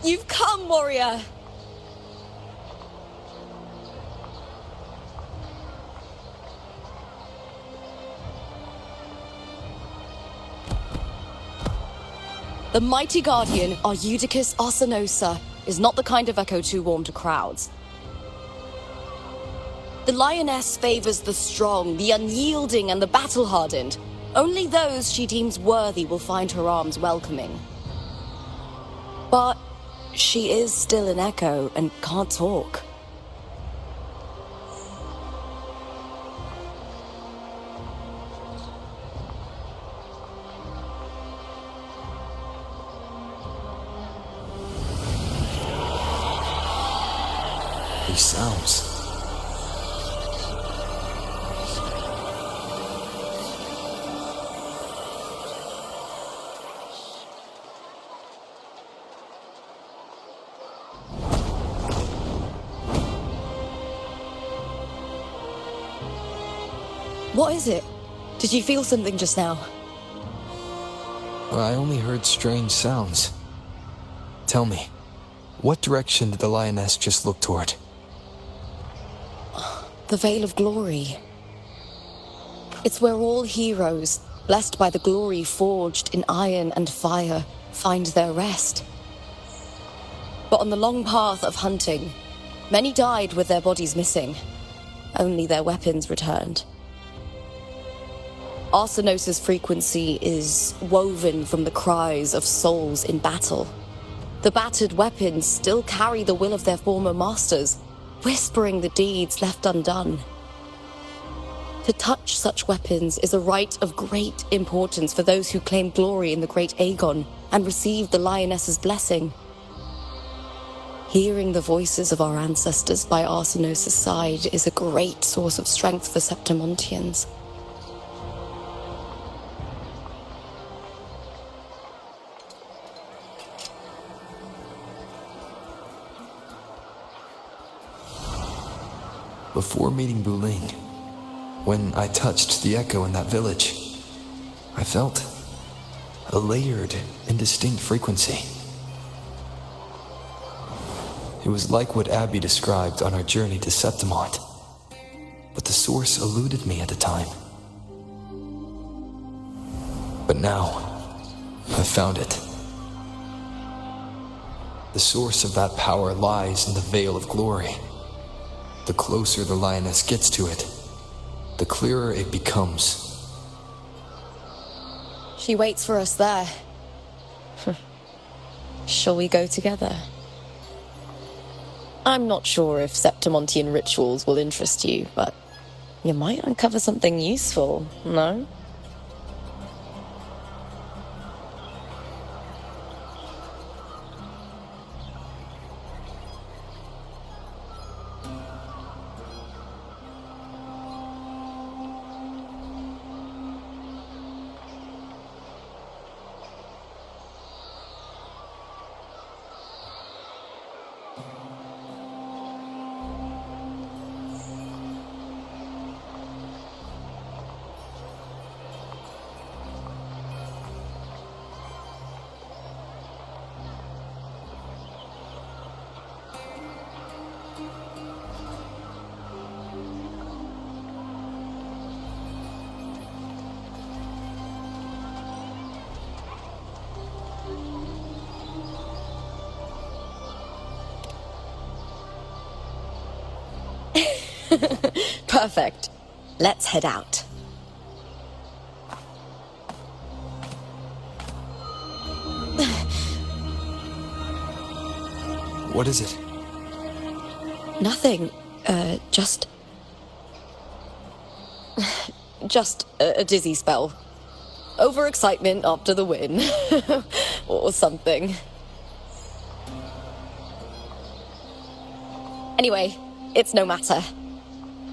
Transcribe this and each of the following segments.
You've come, warrior! The mighty guardian, Arudicus Arsenosa, is not the kind of echo too warm to crowds. The lioness favors the strong, the unyielding, and the battle-hardened. Only those she deems worthy will find her arms welcoming. But she is still an echo and can't talk. These sounds. What is it? Did you feel something just now? I only heard strange sounds. Tell me, what direction did the lioness just look toward? The Veil of Glory. It's where all heroes, blessed by the glory forged in iron and fire, find their rest. But on the long path of hunting, many died with their bodies missing. Only their weapons returned. Arsenosa's frequency is woven from the cries of souls in battle. The battered weapons still carry the will of their former masters, whispering the deeds left undone. To touch such weapons is a rite of great importance for those who claim glory in the great Aegon and receive the lioness's blessing. Hearing the voices of our ancestors by Arsenosa's side is a great source of strength for Septimontians. Before meeting Wuthering, When I touched the echo in that village, I felt a layered, indistinct frequency. It was like what Abby described on our journey to Septimont, but the source eluded me at the time. But now, I've found it. The source of that power lies in the Veil of Glory. The closer the lioness gets to it, the clearer it becomes. She waits for us there. Shall we go together? I'm not sure if Septimontian rituals will interest you, but you might uncover something useful, no? Perfect. Let's head out. What is it? Nothing. Just a dizzy spell. Overexcitement after the win. Or something. Anyway, it's no matter.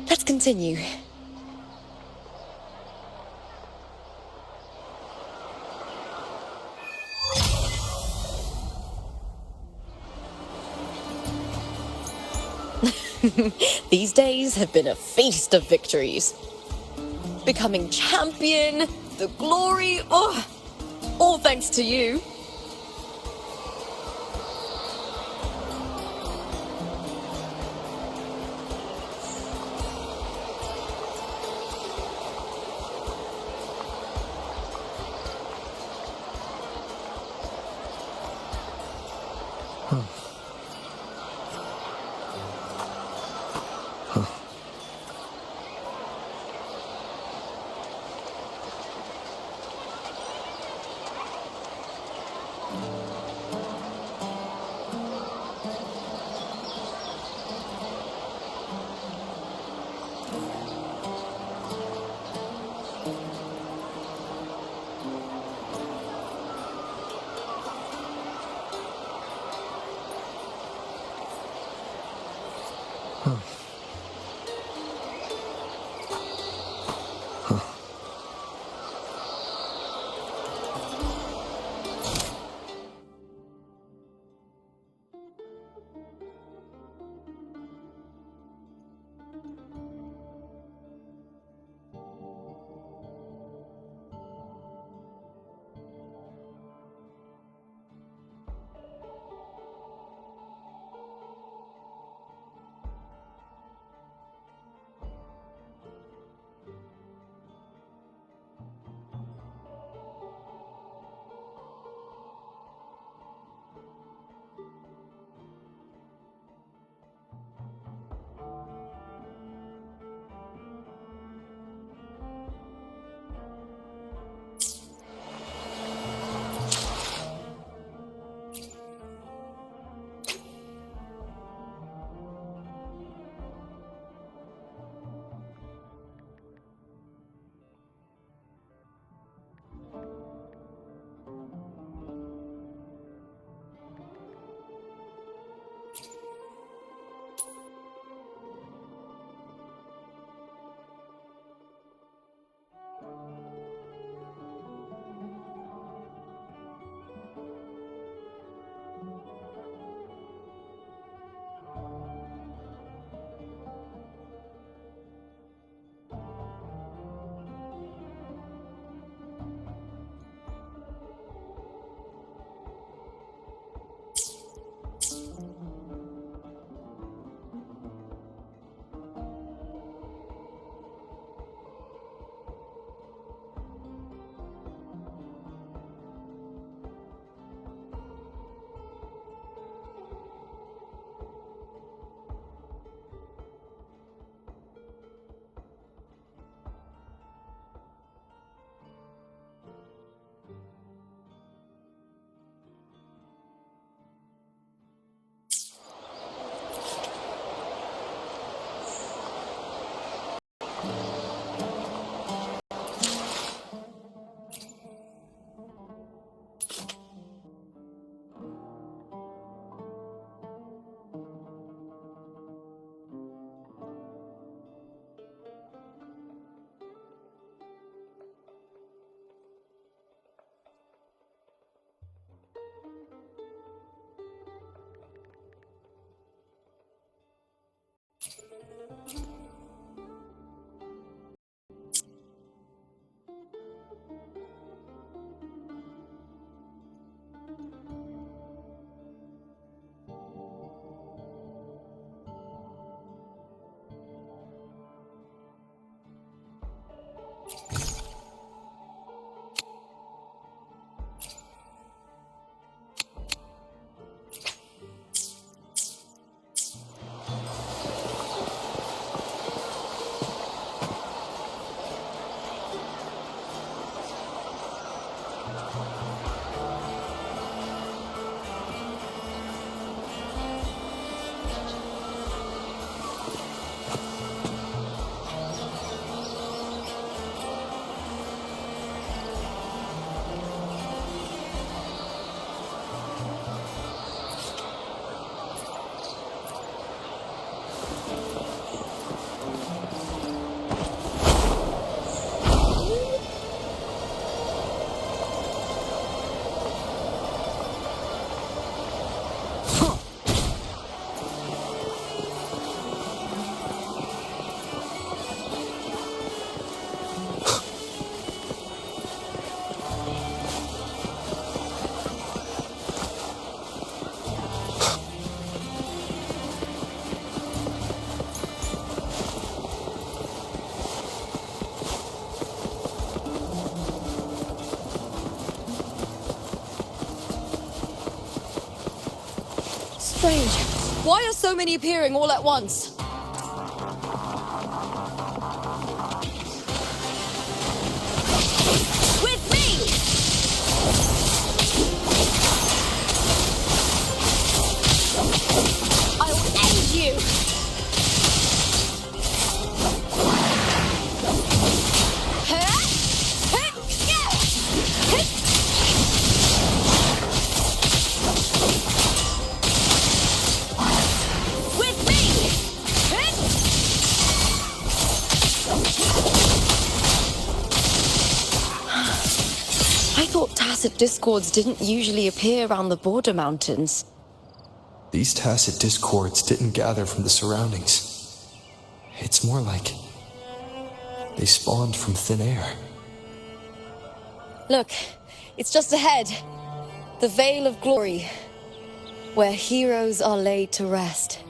Let's continue. These days have been a feast of victories. Becoming champion, the glory, all thanks to you. strange. Why are so many appearing all at once? With me! I'll end you! I thought tacit discords didn't usually appear around the border mountains. These tacit discords didn't gather from the surroundings. It's more like they spawned from thin air. Look, it's just ahead. The Vale of Glory, where heroes are laid to rest.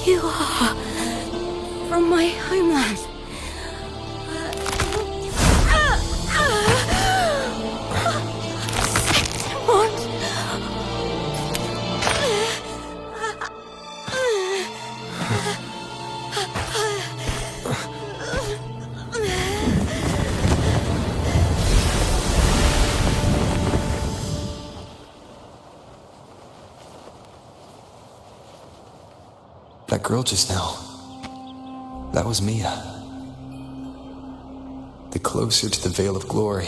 You are from my homeland. That girl just now, that was Mia. The closer to the Vale of Glory,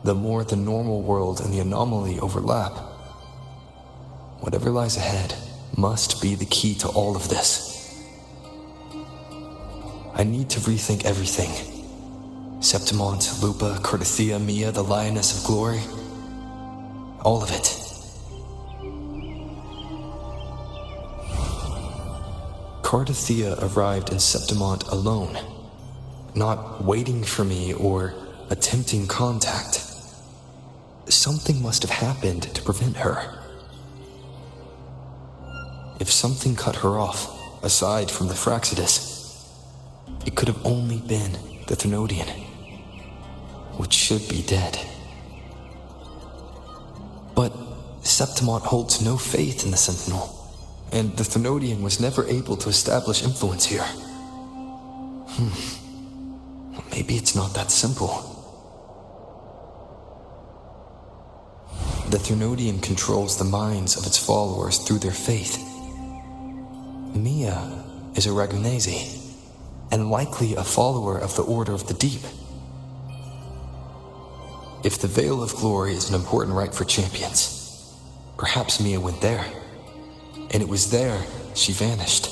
the more the normal world and the anomaly overlap. Whatever lies ahead must be the key to all of this. I need to rethink everything. Septimont, Lupa, Cardathia, Mia, the Lioness of Glory. All of it. Cardathia arrived in Septimont alone, not waiting for me or attempting contact. Something must have happened to prevent her. If something cut her off, aside from the Fraxidus, it could have only been the Thenodian, which should be dead. But Septimont holds no faith in the Sentinel, and the Thenodian was never able to establish influence here. Maybe it's not that simple. The Thenodian controls the minds of its followers through their faith. Mia is a Ragunese, and likely a follower of the Order of the Deep. If the Vale of Glory is an important rite for champions, perhaps Mia went there. And it was there she vanished.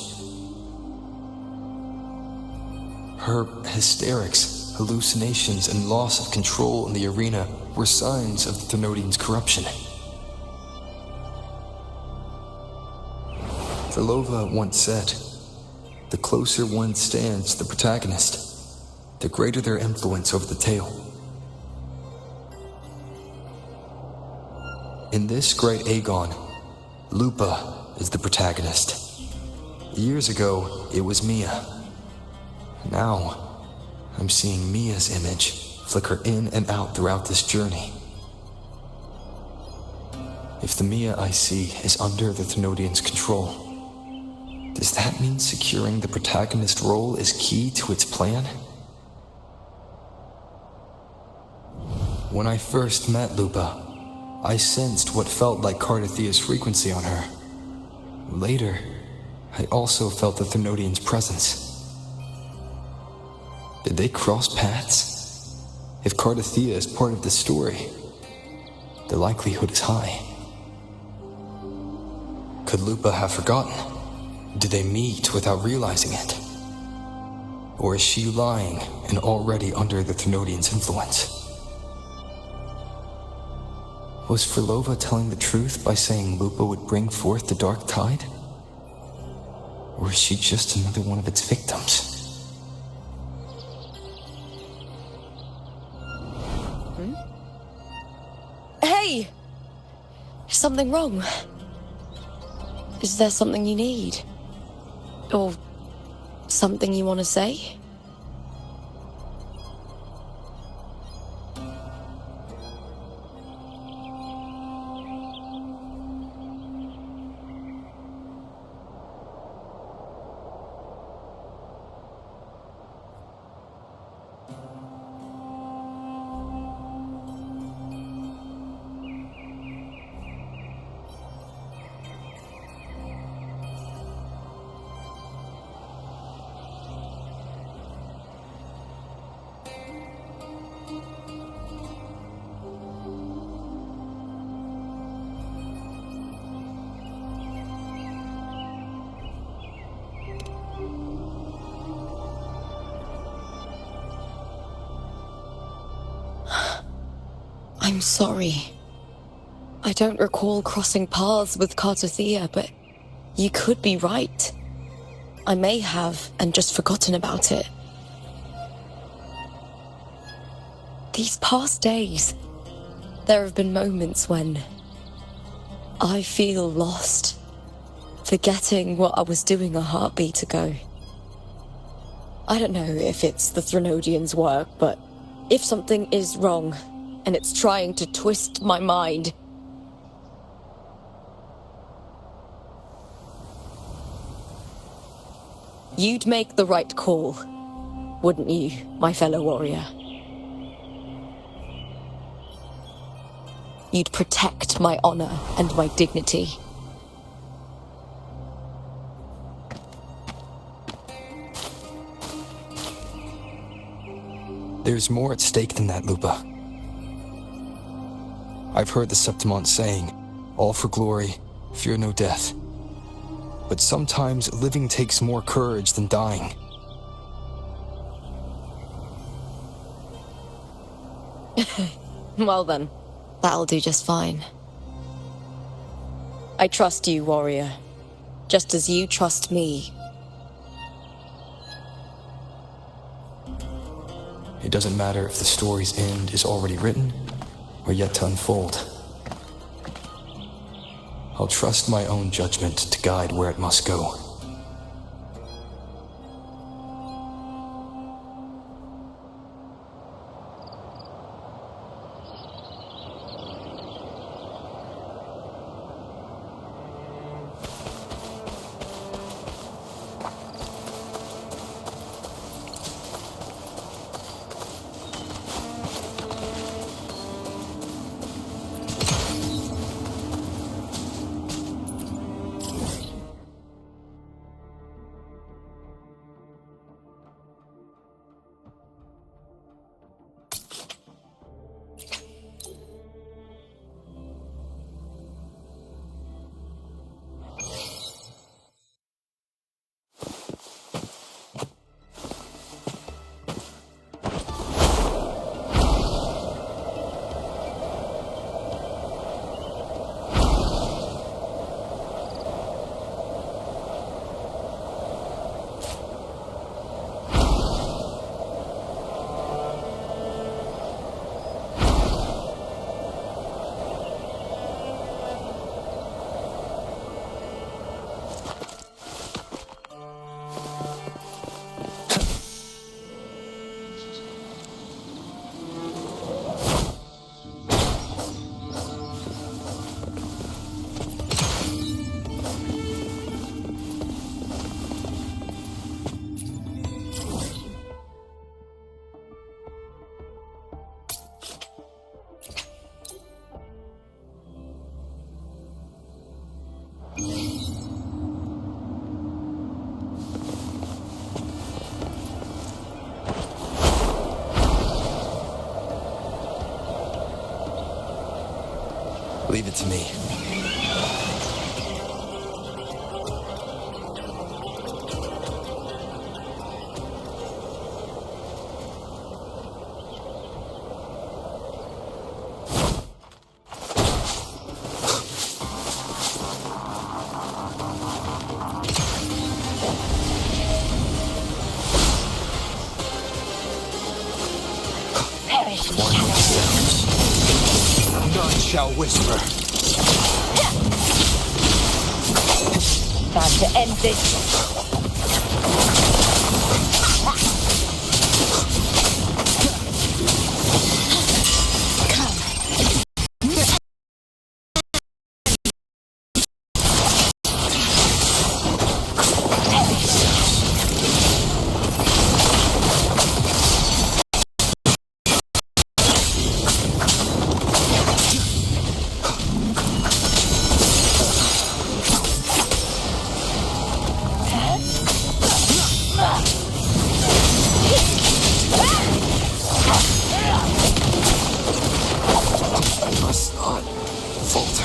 Her hysterics, hallucinations, and loss of control in the arena were signs of the Thenodian's corruption. Thelova once said, "The closer one stands to the protagonist, the greater their influence over the tale." In this great Aegon, Lupa is the protagonist. Years ago, it was Mia. Now, I'm seeing Mia's image flicker in and out throughout this journey. If the Mia I see is under the Thenodian's control, does that mean securing the protagonist role is key to its plan? When I first met Lupa, I sensed what felt like Cardathia's frequency on her. Later, I also felt the Thenodian's presence. Did they cross paths? If Cardathia is part of the story, the likelihood is high. Could Lupa have forgotten? Did they meet without realizing it? Or is she lying and already under the Thenodians' influence? Was Frilova telling the truth by saying Lupa would bring forth the dark tide? Or is she just another one of its victims? Hey! Is something wrong? Is there something you need? Or something you want to say? I'm sorry. I don't recall crossing paths with Cartothea, but you could be right. I may have and just forgotten about it. These past days, there have been moments when I feel lost, forgetting what I was doing a heartbeat ago. I don't know if it's the Thenodians' work, but if something is wrong, and it's trying to twist my mind, you'd make the right call, wouldn't you, my fellow warrior? You'd protect my honor and my dignity. There's more at stake than that, Lupa. I've heard the Septimont saying, all for glory, fear no death. But sometimes living takes more courage than dying. Well then, that'll do just fine. I trust you, warrior, just as you trust me. It doesn't matter if the story's end is already written or yet to unfold. I'll trust my own judgment to guide where it must go. Leave it to me. sounds. None shall whisper. Time to end this. Must not falter.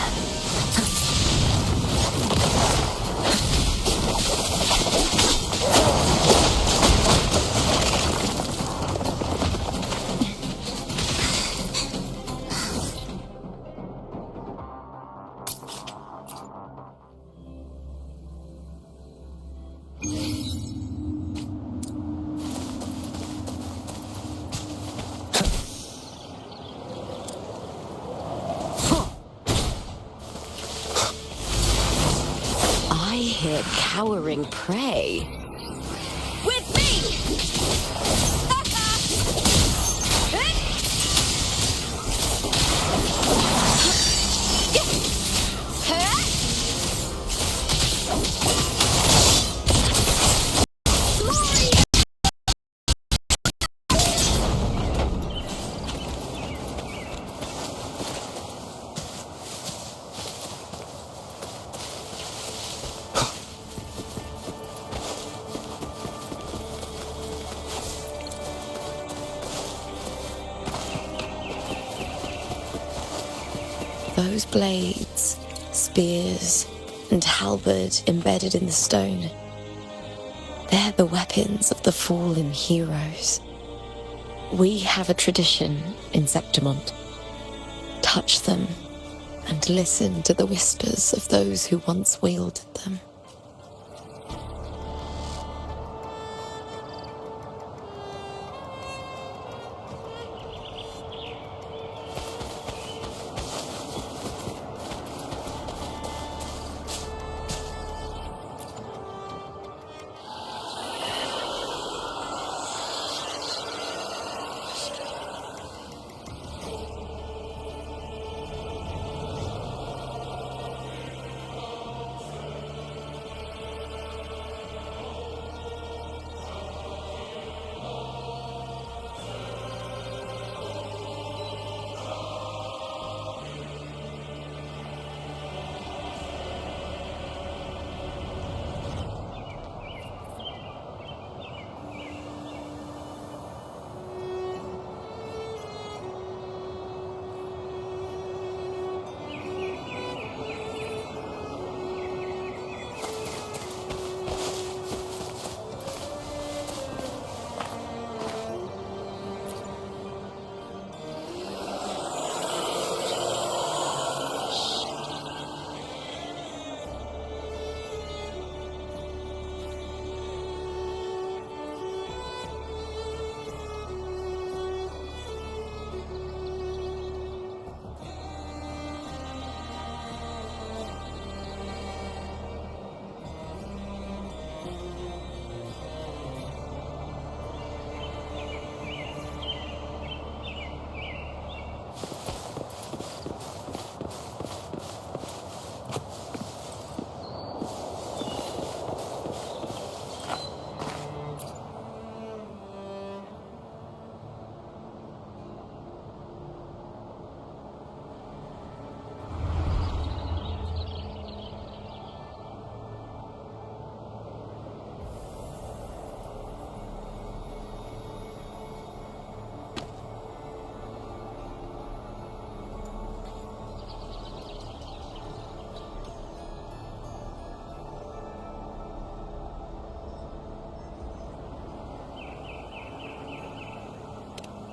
I hear cowering prey. With me! Those blades, spears, and halberd embedded in the stone. They're the weapons of the fallen heroes. We have a tradition in Septimont. Touch them and listen to the whispers of those who once wielded them.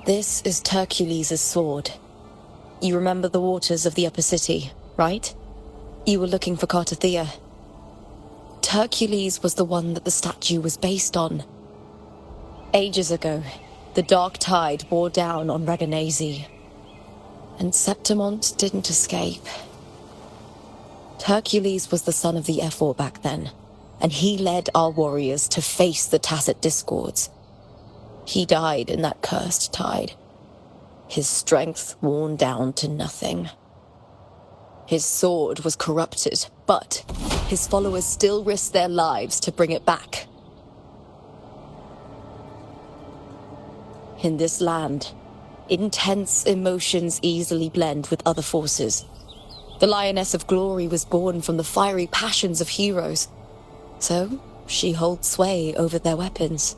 This is Hercules' sword. You remember the waters of the upper city, right? You were looking for Cartathea. Hercules was the one that the statue was based on. Ages ago, the dark tide bore down on Reganese. And Septimont didn't escape. Hercules was the son of the Ephor back then, and he led our warriors to face the Tacit Discords. He died in that cursed tide, his strength worn down to nothing. His sword was corrupted, but his followers still risked their lives to bring it back. In this land, intense emotions easily blend with other forces. The Lioness of Glory was born from the fiery passions of heroes, so she holds sway over their weapons.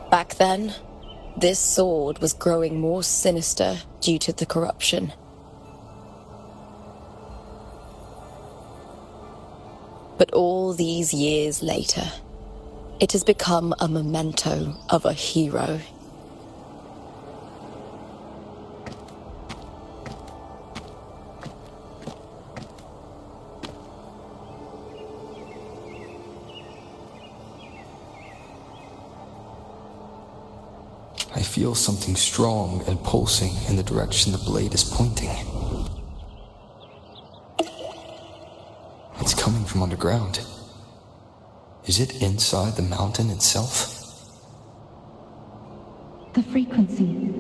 Back then, this sword was growing more sinister due to the corruption. But all these years later, it has become a memento of a hero. I feel something strong and pulsing in the direction the blade is pointing. It's coming from underground. Is it inside the mountain itself? The frequency.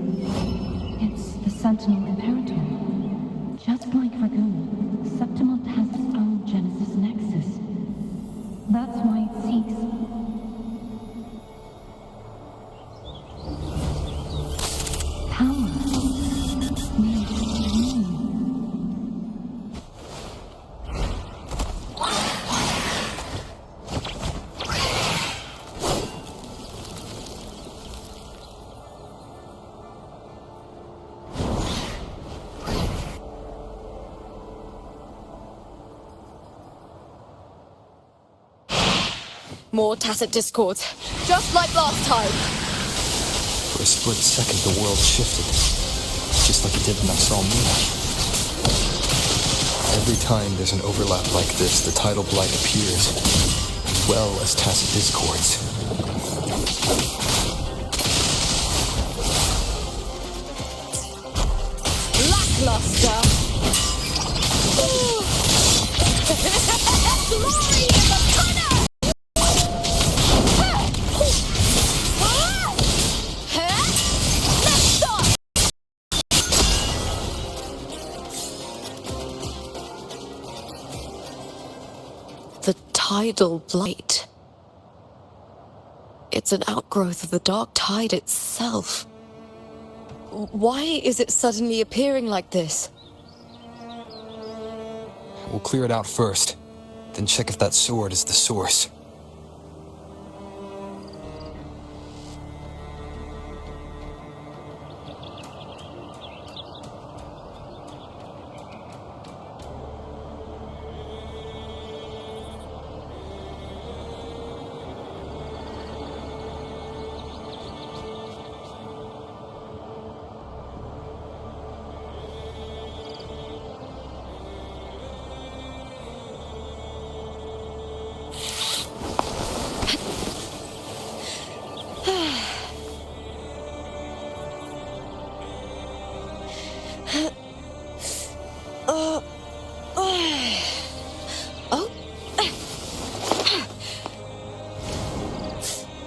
It's the Sentinel Imperator. Just like Dragoon, Septimont has its own Genesis Nexus. That's why it seeks. Power. Needs meaning. More Tacit Discords, just like last time. For a split second, the world shifted, just like it did when I saw Mina. Every time there's an overlap like this, the tidal blight appears, as well as Tacit Discords. Lackluster. Glory in the tunnel! Let's start! The tidal blight. It's an outgrowth of the dark tide itself. Why is it suddenly appearing like this? We'll clear it out first, then check if that sword is the source.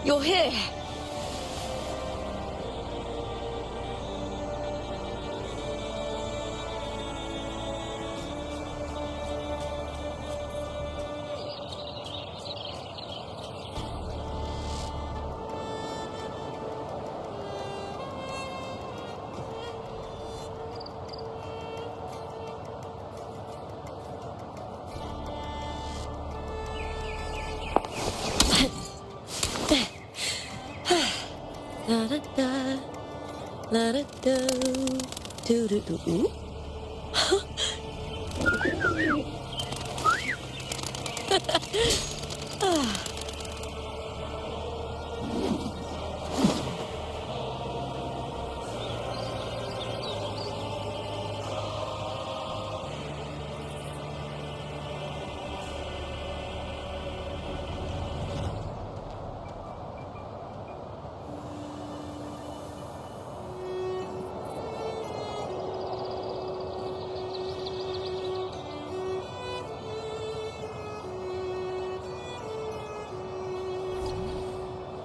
You're here. La da da, la da do, do do do. Ooh.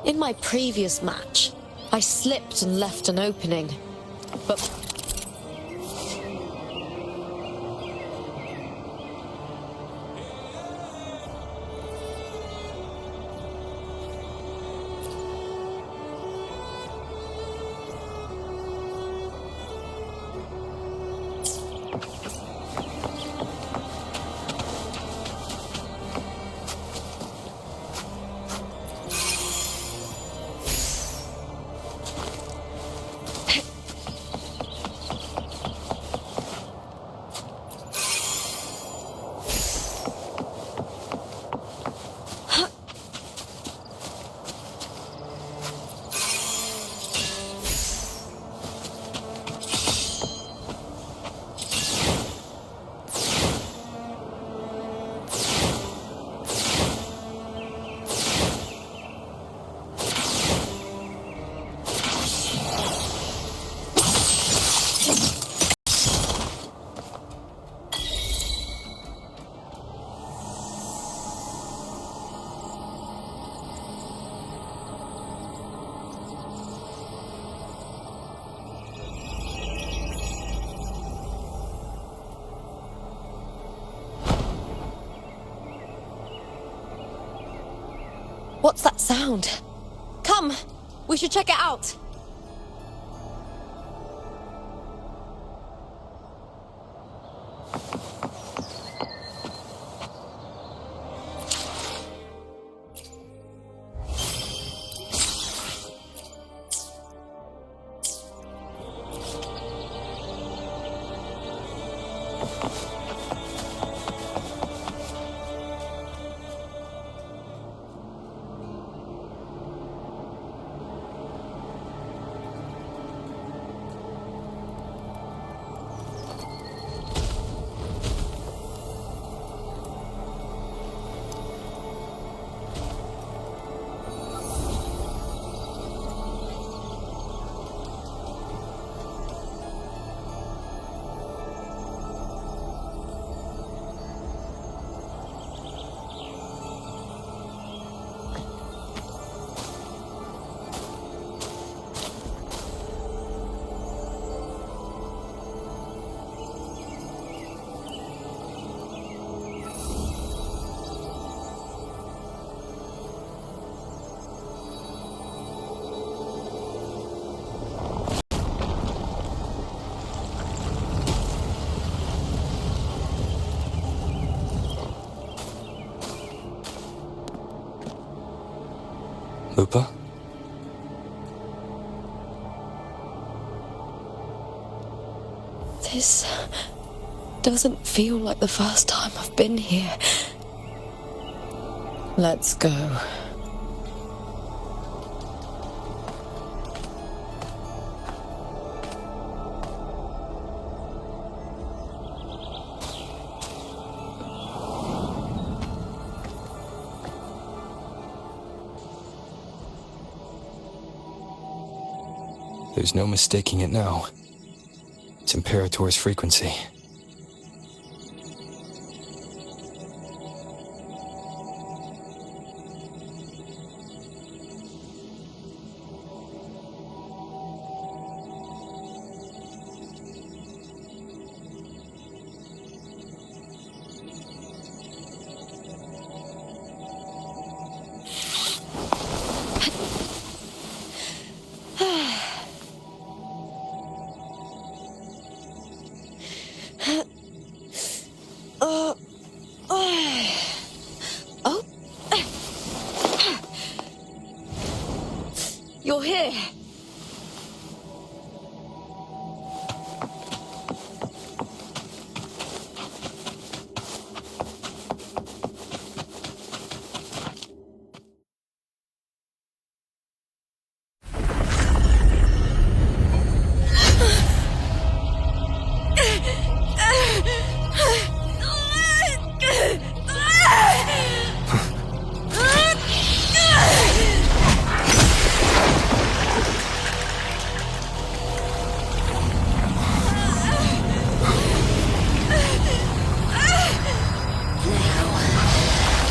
In my previous match, I slipped and left an opening, but what's that sound? Come, we should check it out. Lupa? This doesn't feel like the first time I've been here. Let's go. There's no mistaking it now. It's Imperator's frequency. You're here.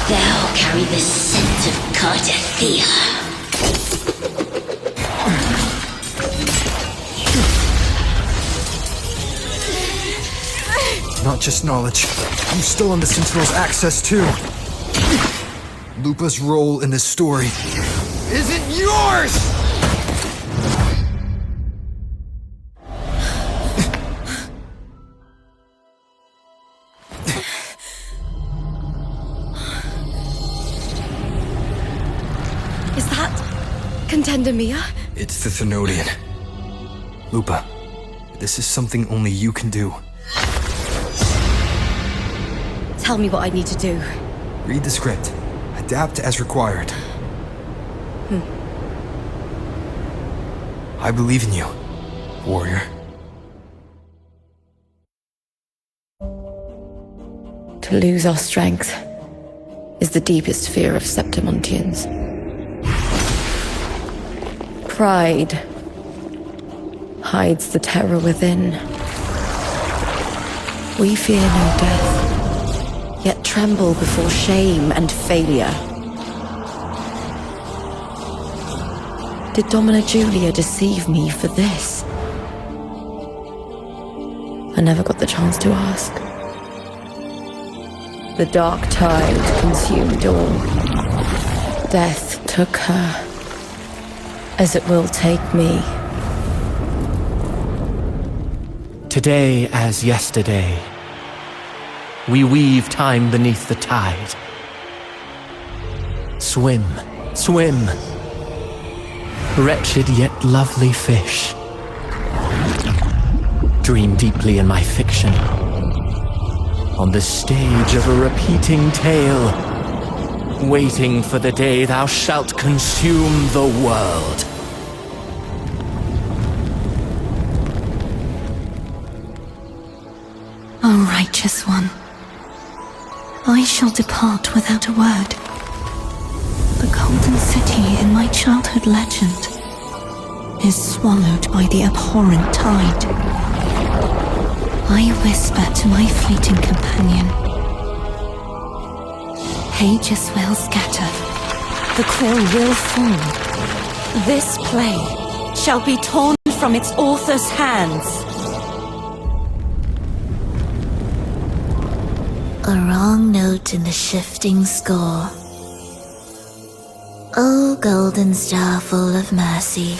Thou carry the scent of Cardathia. not just knowledge. You still on the Sentinel's access too. Lupa's role in this story isn't yours! Is that Contender Mia? It's the Thenodian. Lupa, this is something only you can do. Tell me what I need to do. Read the script. Adapt as required. I believe in you, warrior. To lose our strength is the deepest fear of Septimontians. Pride hides the terror within. We fear no death, yet tremble before shame and failure. Did Domina Julia deceive me for this? I never got the chance to ask. The dark tide consumed all. Death took her, as it will take me. Today as yesterday, we weave time beneath the tide. Swim, swim, wretched yet lovely fish. Dream deeply in my fiction, on the stage of a repeating tale, waiting for the day thou shalt consume the world. O righteous one, I shall depart without a word. The golden city in my childhood legend is swallowed by the abhorrent tide. I whisper to my fleeting companion. Pages will scatter. The quill will fall. This play shall be torn from its author's hands. A wrong note in the shifting score. O golden star full of mercy,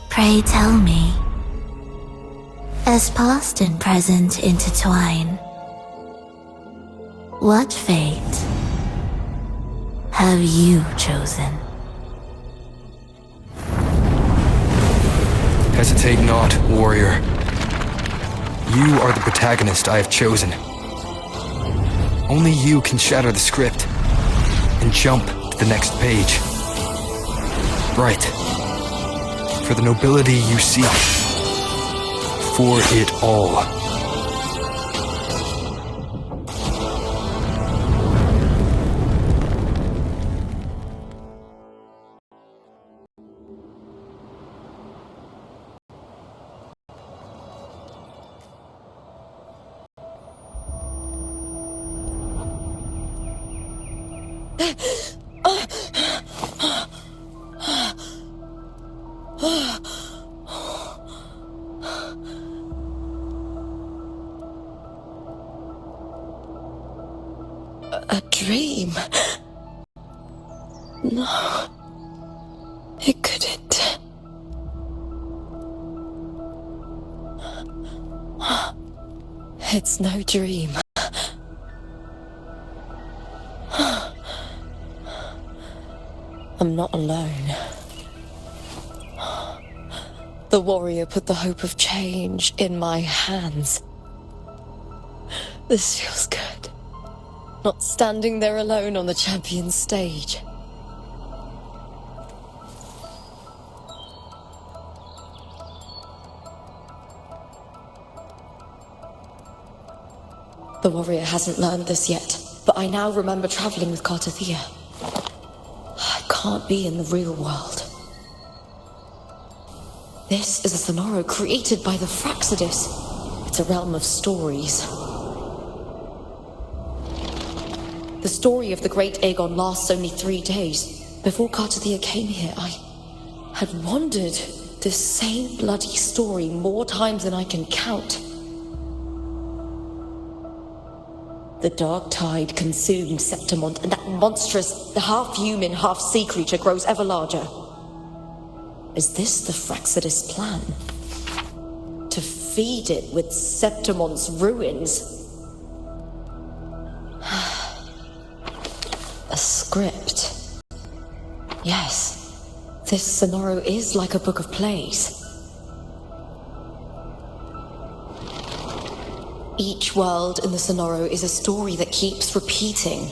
pray tell me, as past and present intertwine, what fate have you chosen? Hesitate not, warrior. You are the protagonist I have chosen. Only you can shatter the script and jump to the next page. Right. For the nobility you seek. For it all. A dream? No, it couldn't. It's no dream. I'm not alone. The warrior put the hope of change in my hands. This feels good. Not standing there alone on the champion's stage. The warrior hasn't learned this yet, but I now remember traveling with Cartathea. I can't be in the real world. This is a Sonoro created by the Fraxidus. It's a realm of stories. The story of the great Aegon lasts only 3 days. Before Cartathea came here, I had wandered this same bloody story more times than I can count. The dark tide consumed Septimont, and that monstrous, half-human, half-sea creature grows ever larger. Is this the Frexodus plan? To feed it with Septimont's ruins? A script. Yes, this Sonoro is like a book of plays. Each world in the Sonoro is a story that keeps repeating,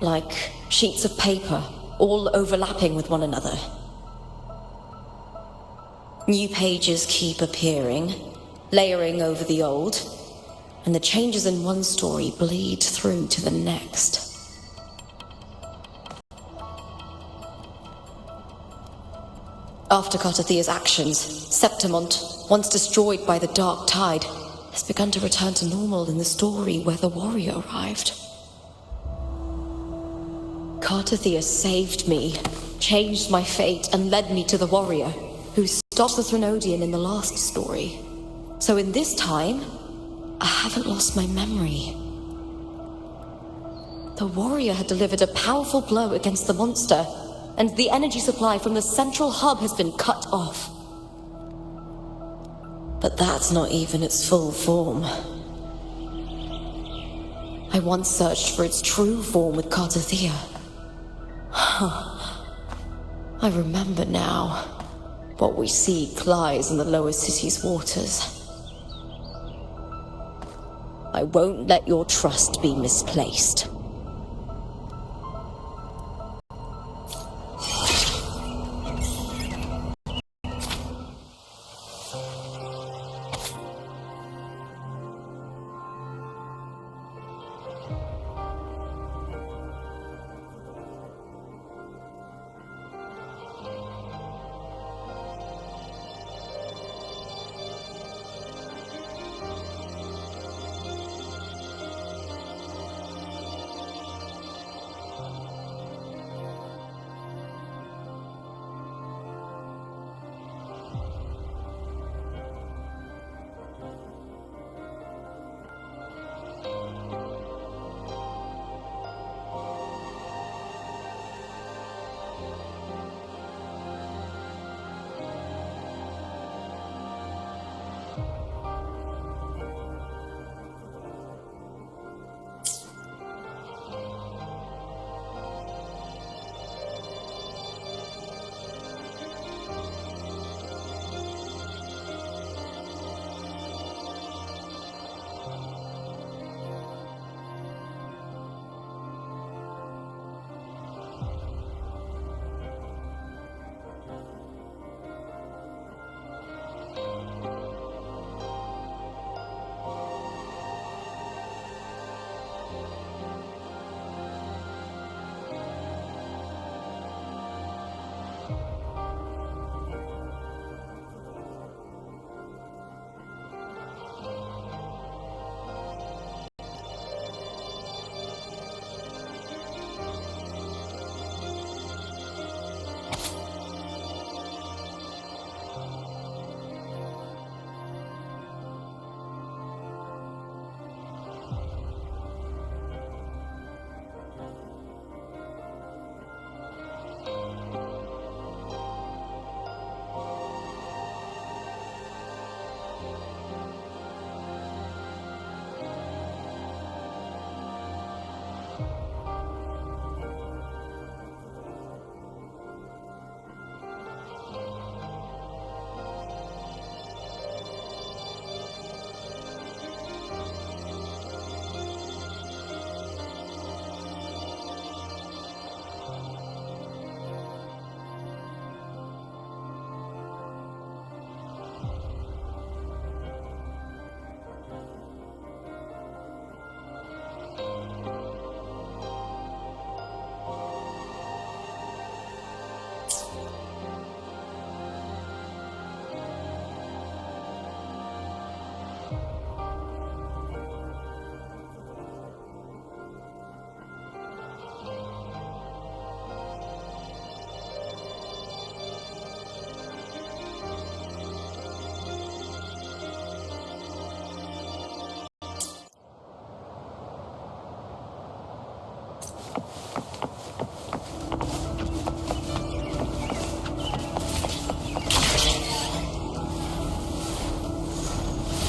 like sheets of paper, all overlapping with one another. New pages keep appearing, layering over the old, and the changes in one story bleed through to the next. After Cartathea's actions, Septimont, once destroyed by the dark tide, has begun to return to normal in the story where the warrior arrived. Cartathea saved me, changed my fate, and led me to the warrior, who stopped the Threnodian in the last story. So in this time, I haven't lost my memory. The warrior had delivered a powerful blow against the monster, and the energy supply from the central hub has been cut off. But that's not even its full form. I once searched for its true form with Cartathea. I remember now. What we seek lies in the lower city's waters. I won't let your trust be misplaced.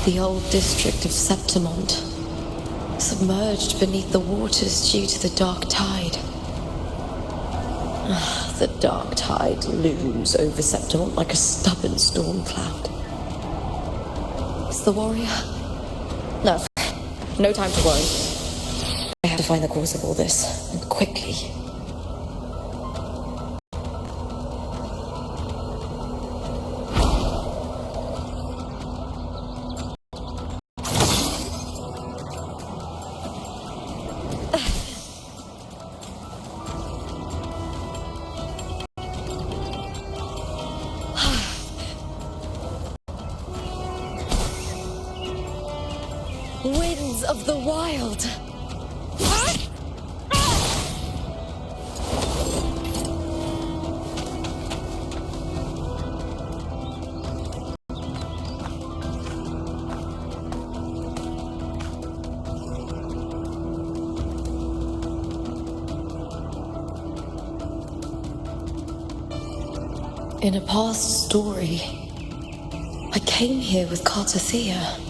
The old district of Septimont, submerged beneath the waters due to the dark tide. The dark tide looms over Septimont like a stubborn storm cloud. Is the warrior? No. No time to worry. I have to find the cause of all this, and quickly. Winds of the wild! In a past story, I came here with Cartothea.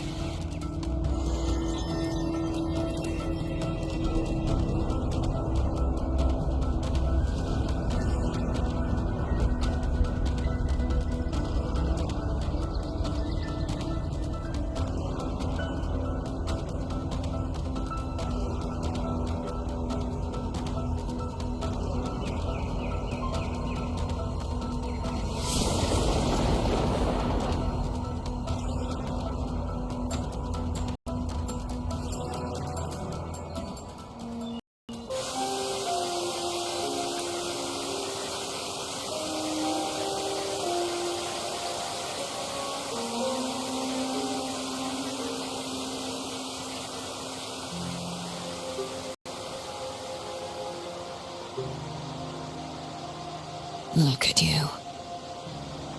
Look at you.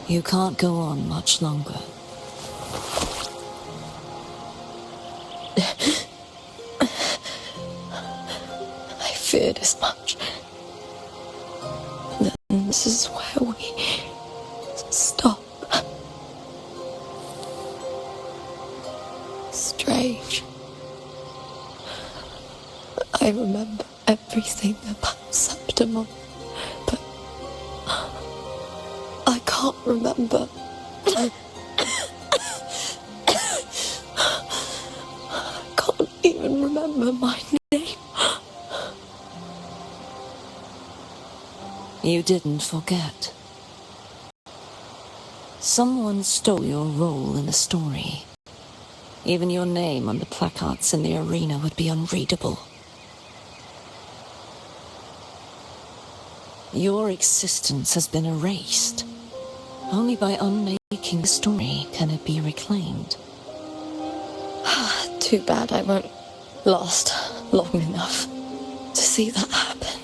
You can't go on much longer. I feared as much. Then this is where we stop. Strange. I remember everything about Septimont. I can't remember. I can't even remember my name. You didn't forget. Someone stole your role in the story. Even your name on the placards in the arena would be unreadable. Your existence has been erased. Only by unmaking the story can it be reclaimed. Too bad I won't last long enough to see that happen.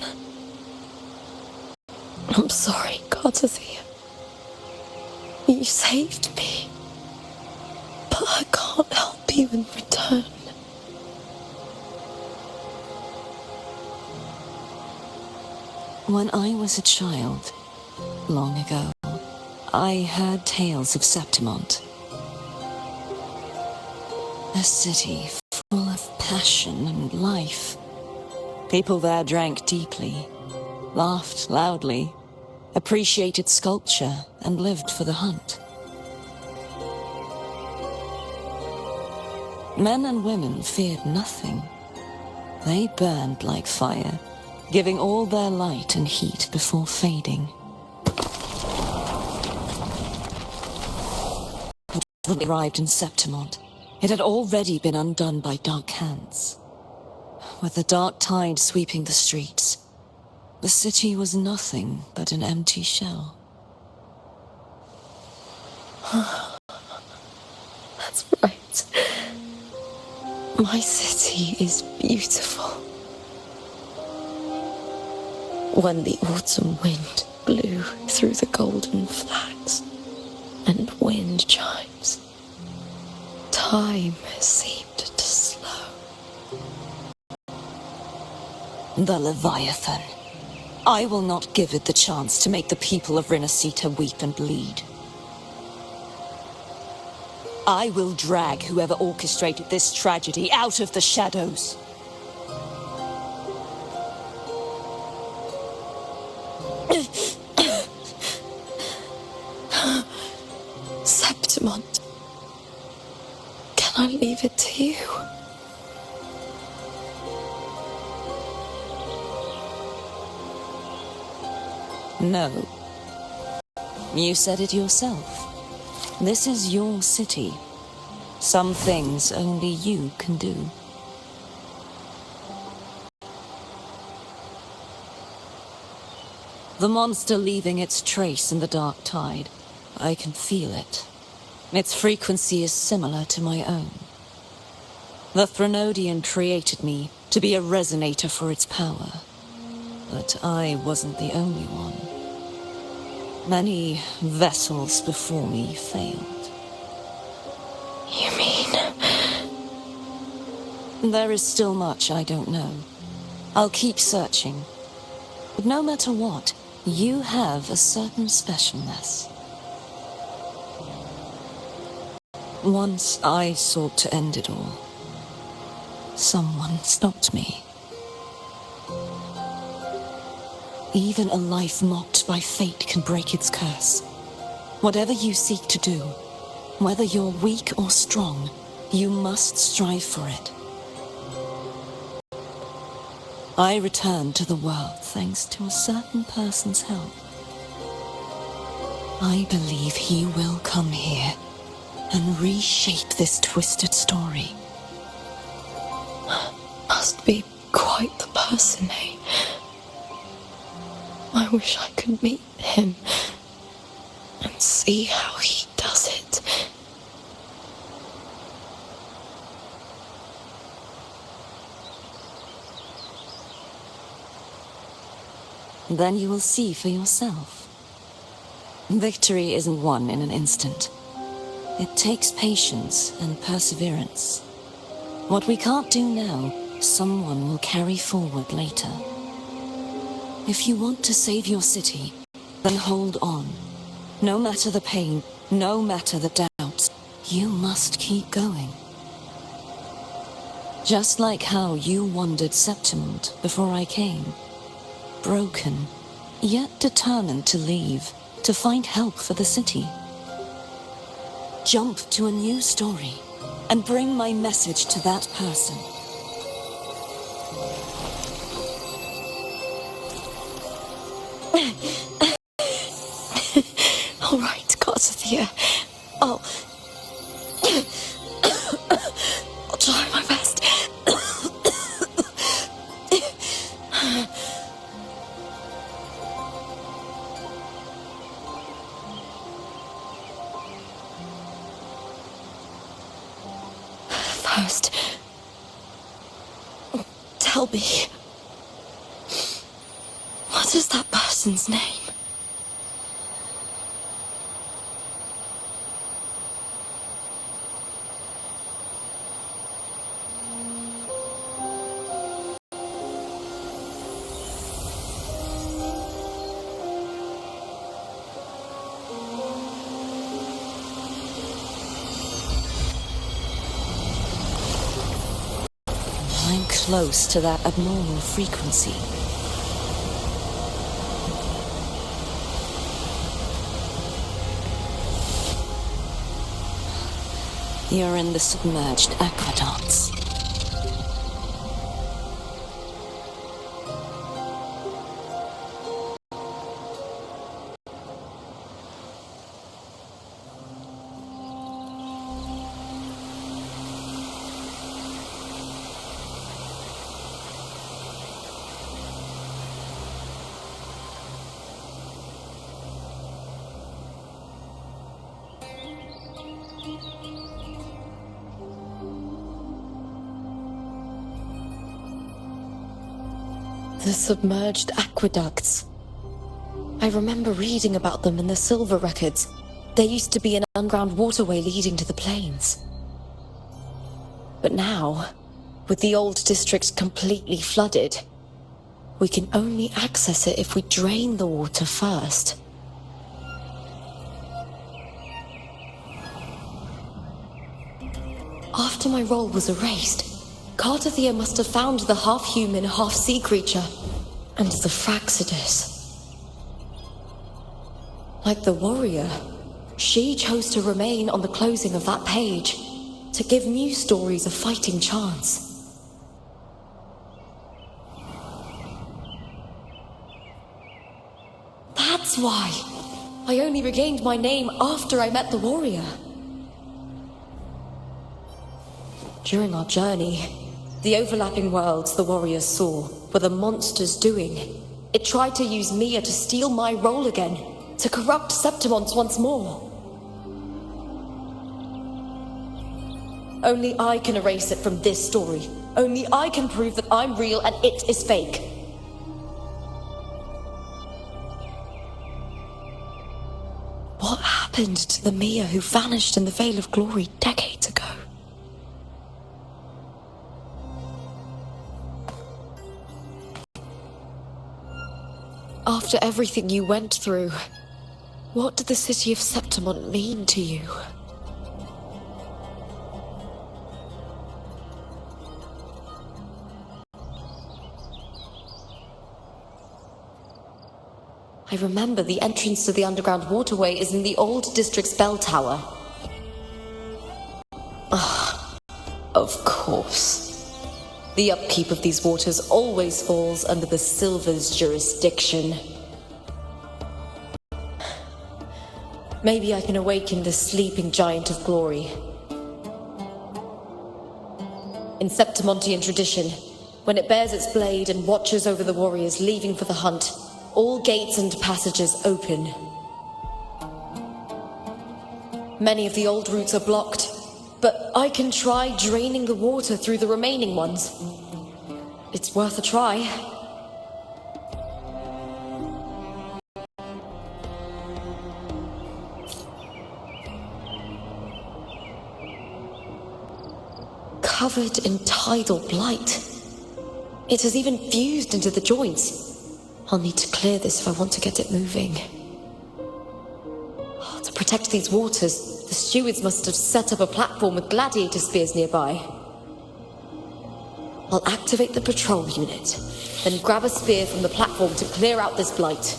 I'm sorry, Cartothea. You saved me. But I can't help you in return. When I was a child, long ago, I heard tales of Septimont. A city full of passion and life. People there drank deeply, laughed loudly, appreciated sculpture, and lived for the hunt. Men and women feared nothing. They burned like fire, giving all their light and heat before fading. When we arrived in Septimont, it had already been undone by dark hands. With the dark tide sweeping the streets, the city was nothing but an empty shell. That's right. My city is beautiful. When the autumn wind blew through the golden flags and wind chimes, time seemed to slow. The Leviathan. I will not give it the chance to make the people of Rinascita weep and bleed. I will drag whoever orchestrated this tragedy out of the shadows. Septimont, can I leave it to you? No. You said it yourself. This is your city. Some things only you can do. The monster leaving its trace in the dark tide. I can feel it. Its frequency is similar to my own. The Threnodian created me to be a resonator for its power. But I wasn't the only one. Many vessels before me failed. You mean? There is still much I don't know. I'll keep searching. But no matter what, you have a certain specialness. Once I sought to end it all. Someone stopped me. Even a life mocked by fate can break its curse. Whatever you seek to do, whether you're weak or strong, you must strive for it. I returned to the world thanks to a certain person's help. I believe he will come here and reshape this twisted story. Must be quite the person, eh? I wish I could meet him and see how he does it. Then you will see for yourself. Victory isn't won in an instant. It takes patience and perseverance. What we can't do now, someone will carry forward later. If you want to save your city, then hold on. No matter the pain, no matter the doubts, you must keep going. Just like how you wandered Septimont before I came. Broken, yet determined to leave, to find help for the city. Jump to a new story and bring my message to that person. All right, gods of the air. I'll try my best. First, tell me, what is that person's name? I'm close to that abnormal frequency. You're in the submerged aqueducts. The submerged aqueducts. I remember reading about them in the silver records. There used to be an underground waterway leading to the plains. But now, with the old district completely flooded, we can only access it if we drain the water first. After my role was erased, Cartathea must have found the half-human, half-sea creature and the Fraxidus. Like the warrior, she chose to remain on the closing of that page to give new stories a fighting chance. That's why I only regained my name after I met the warrior. During our journey, the overlapping worlds the warriors saw were the monsters doing. It tried to use Mia to steal my role again, to corrupt Septimons once more. Only I can erase it from this story. Only I can prove that I'm real and it is fake. What happened to the Mia who vanished in the Veil of Glory decades ago? After everything you went through, what did the city of Septimon mean to you? I remember the entrance to the underground waterway is in the old district's bell tower. Ah, of course. The upkeep of these waters always falls under the Silver's jurisdiction. Maybe I can awaken the sleeping giant of glory. In Septimontian tradition, when it bears its blade and watches over the warriors leaving for the hunt, all gates and passages open. Many of the old routes are blocked, but I can try draining the water through the remaining ones. It's worth a try. Covered in tidal blight. It has even fused into the joints. I'll need to clear this if I want to get it moving. To protect these waters, the stewards must have set up a platform with gladiator spears nearby. I'll activate the patrol unit, then grab a spear from the platform to clear out this blight.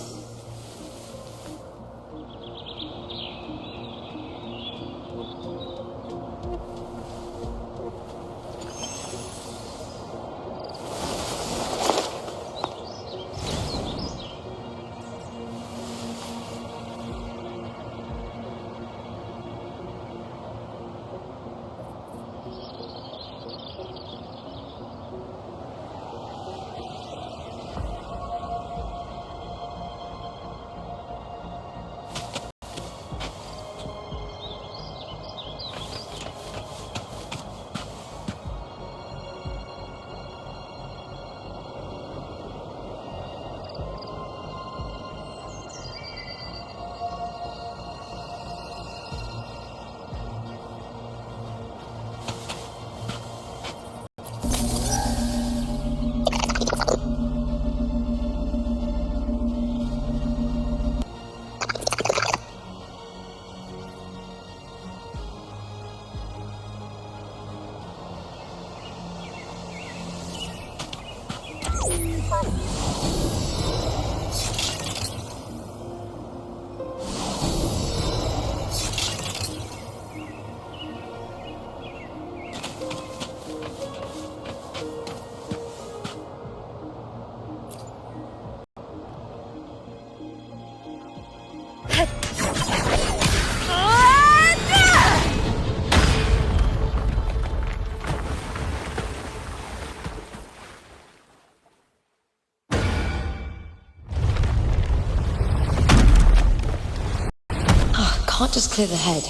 Can't just clear the head.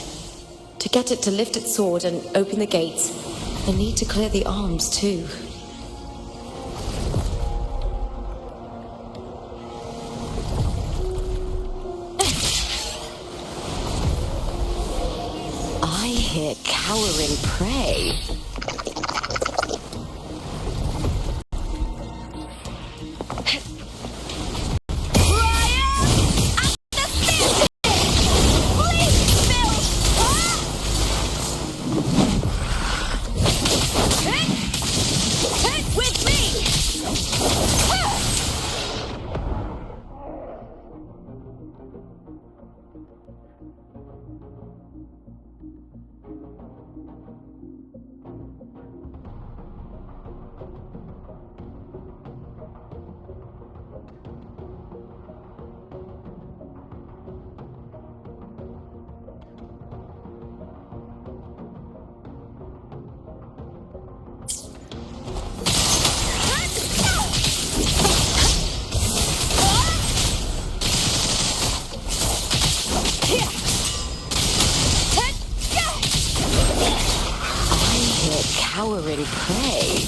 To get it to lift its sword and open the gates, I need to clear the arms too. I hear cowering prey. cowering prey.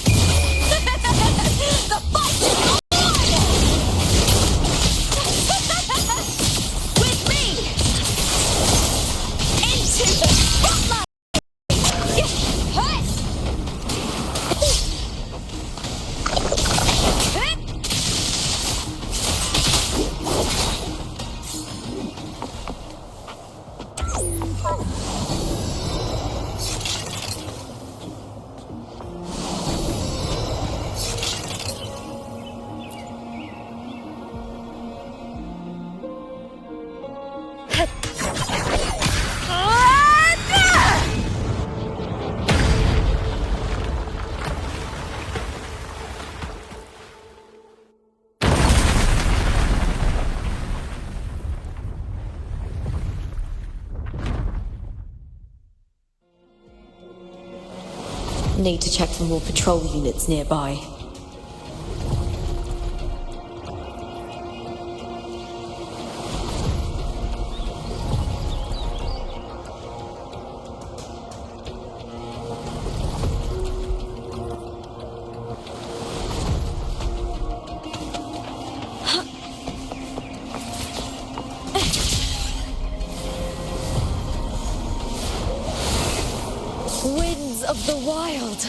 The fight is on! With me! Into the spotlight! Need to check for more patrol units nearby. Winds of the wild!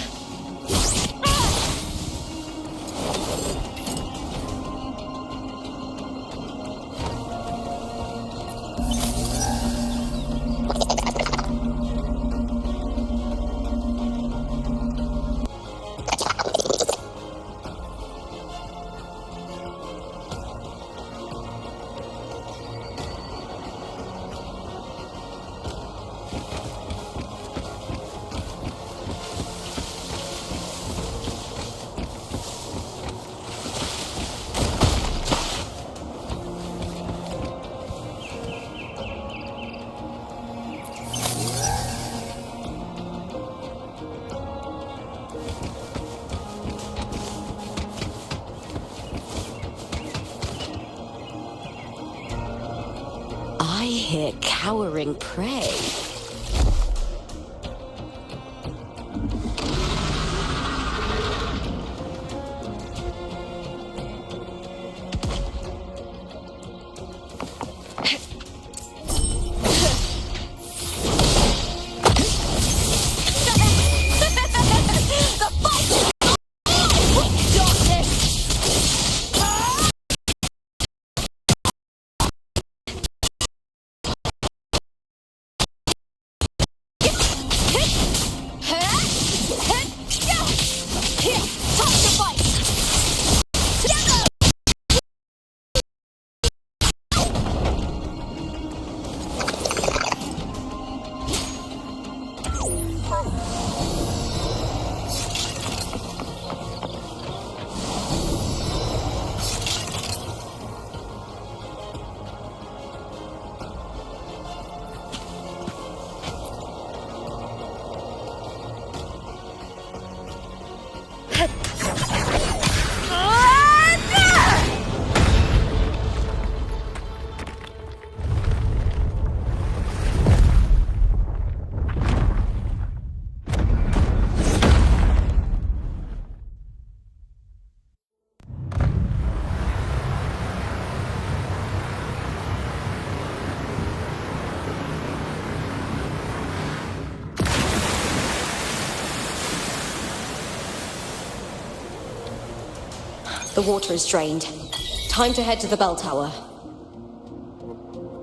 I hear cowering prey. The water is drained. Time to head to the bell tower.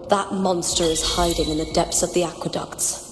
That monster is hiding in the depths of the aqueducts.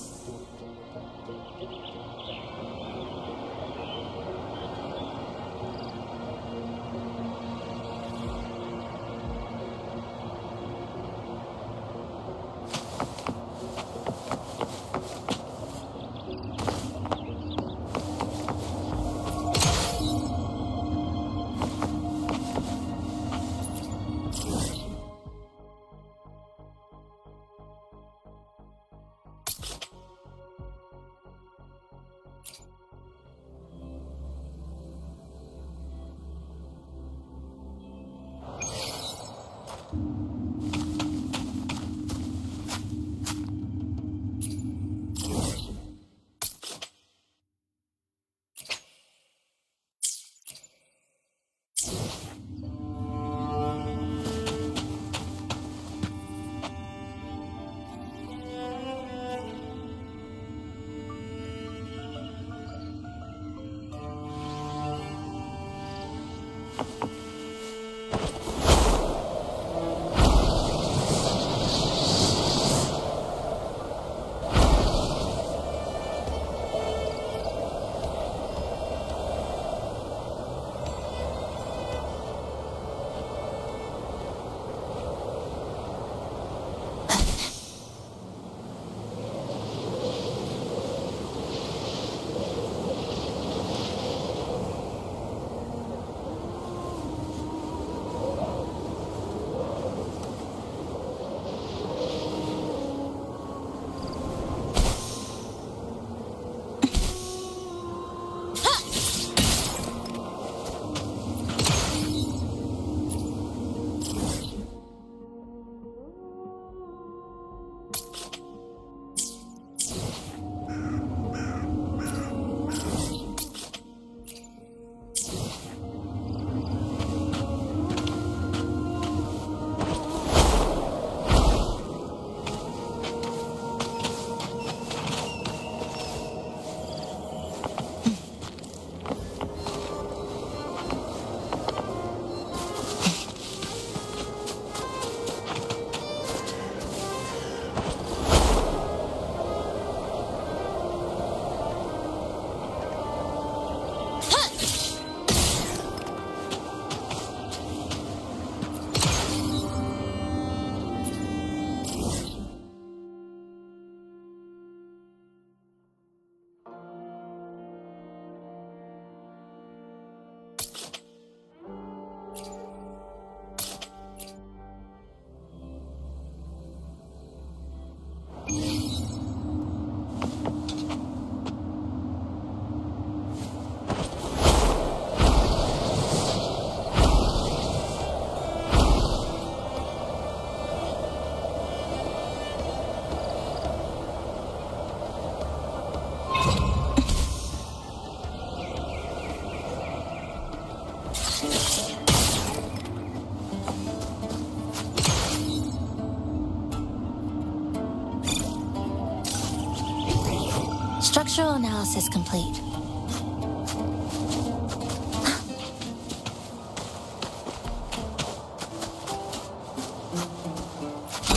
Structural analysis complete.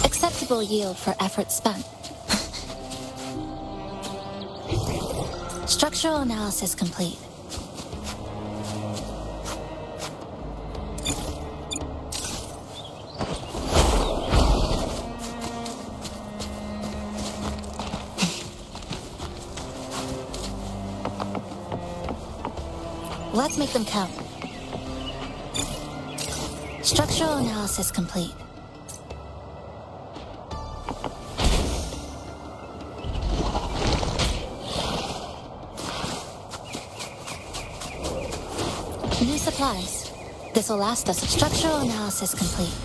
Acceptable yield for effort spent. Structural analysis complete. Let's make them count. Structural analysis complete. New supplies. This will last us. Structural analysis complete.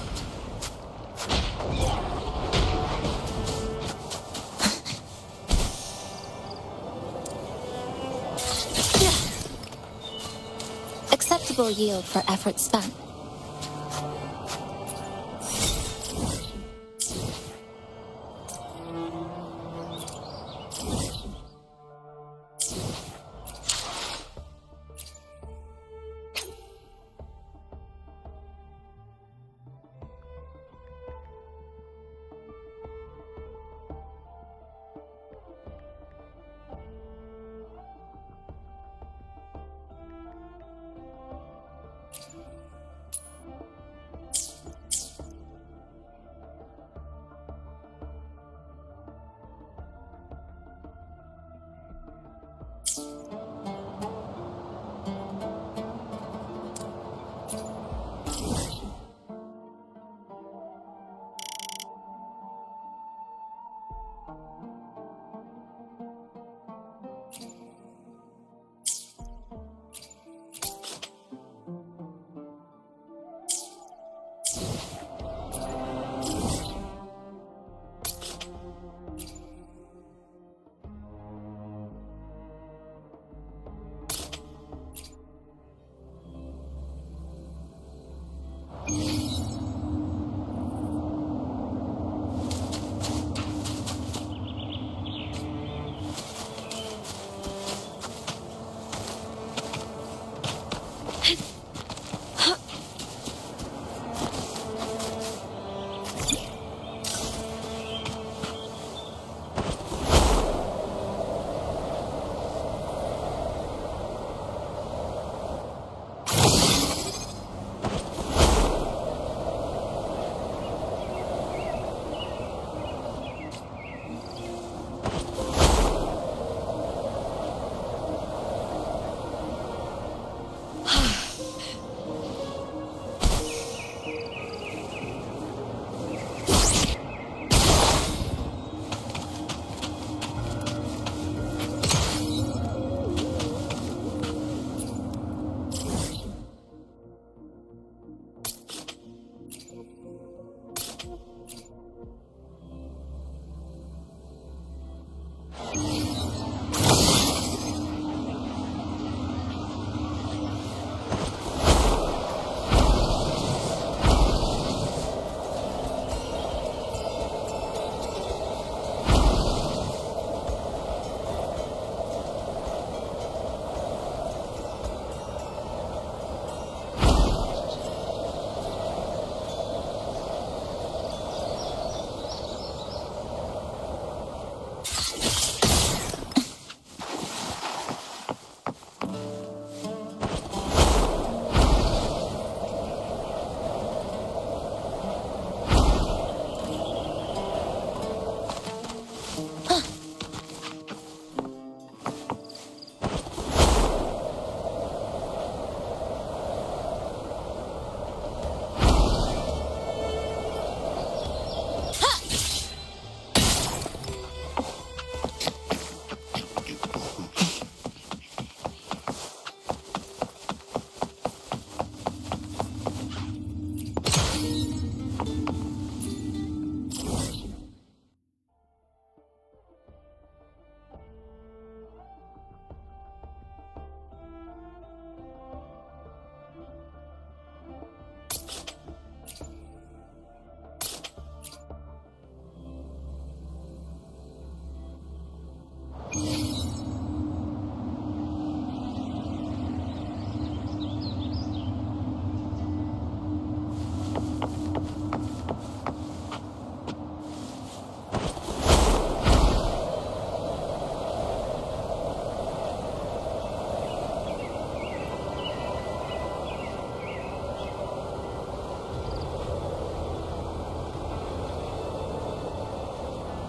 Acceptable yield for effort spent.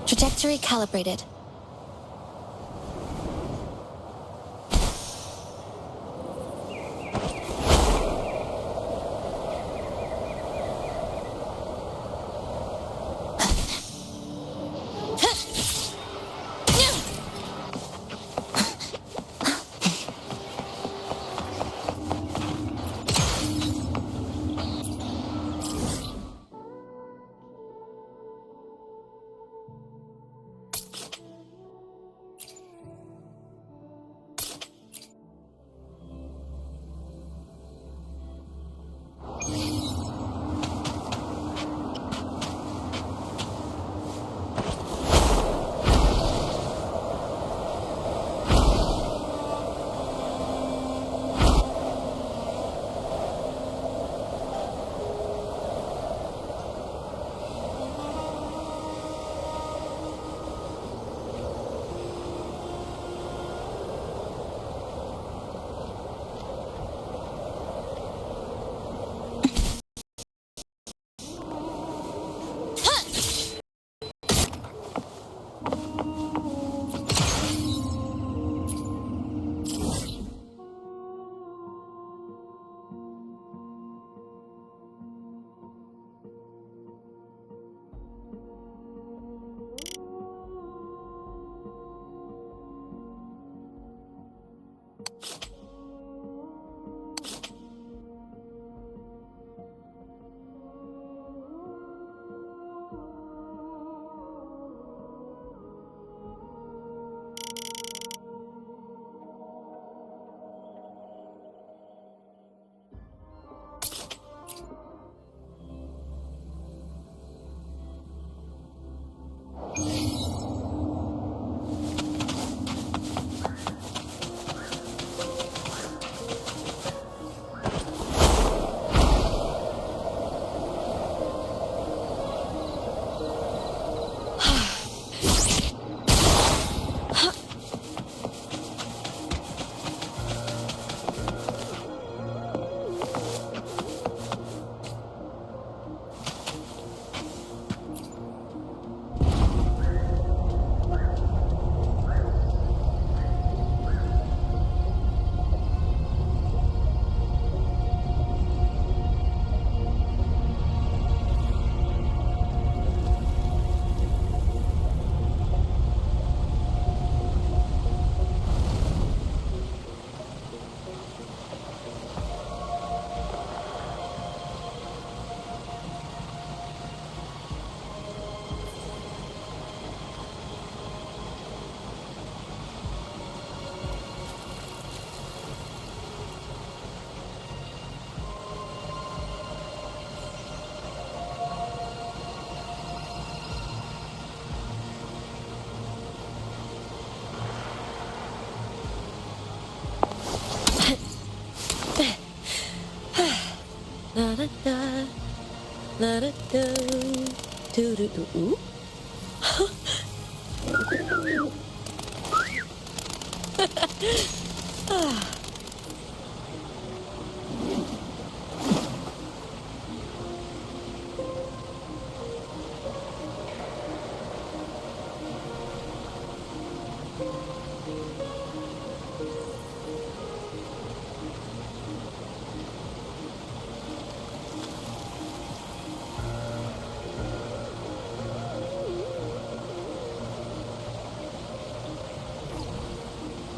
Trajectory calibrated. La-da-da, la-da-da, doo-doo-doo.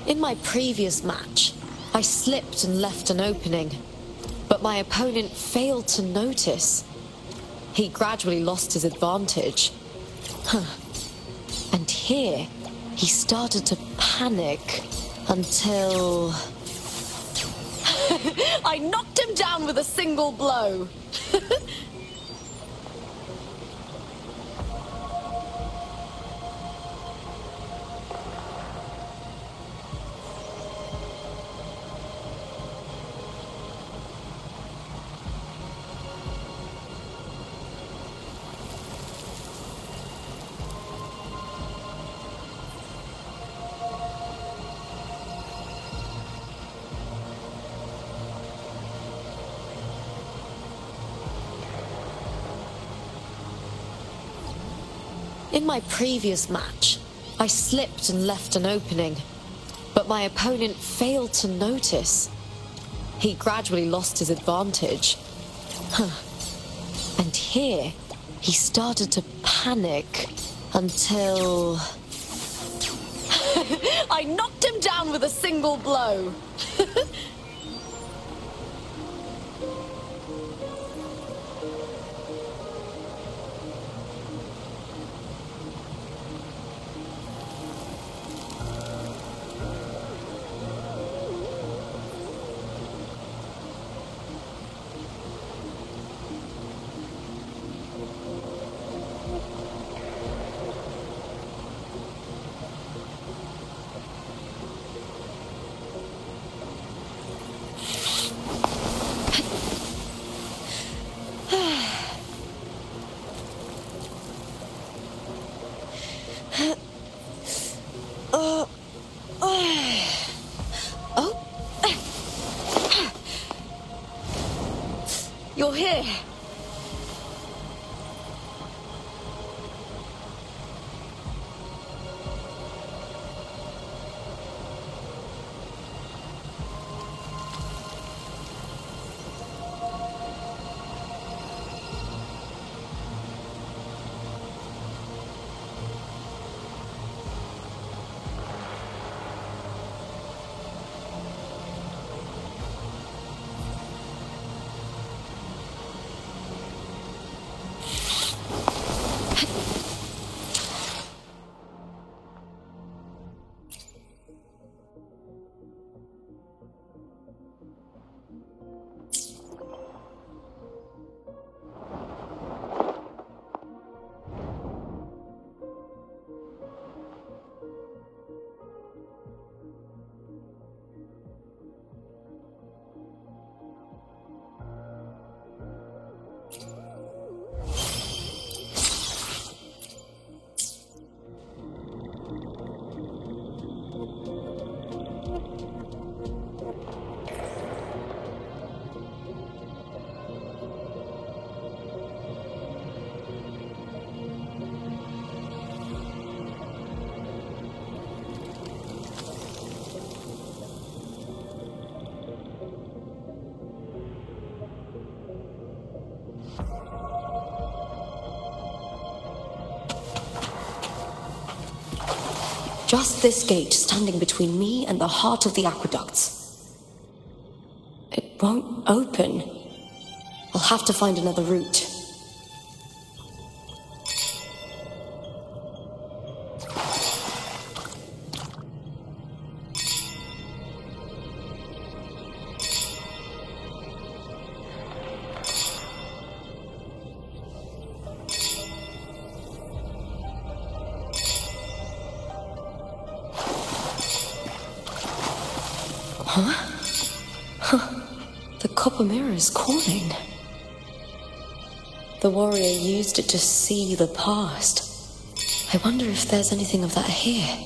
In my previous match, I slipped and left an opening, but my opponent failed to notice. He gradually lost his advantage. And here, he started to panic until... I knocked him down with a single blow. In my previous match, I slipped and left an opening, but my opponent failed to notice. He gradually lost his advantage. And here, he started to panic until... I knocked him down with a single blow. You're here. Just this gate standing between me and the heart of the aqueducts. It won't open. I'll have to find another route. The copper mirror is calling. The warrior used it to see the past. I wonder if there's anything of that here.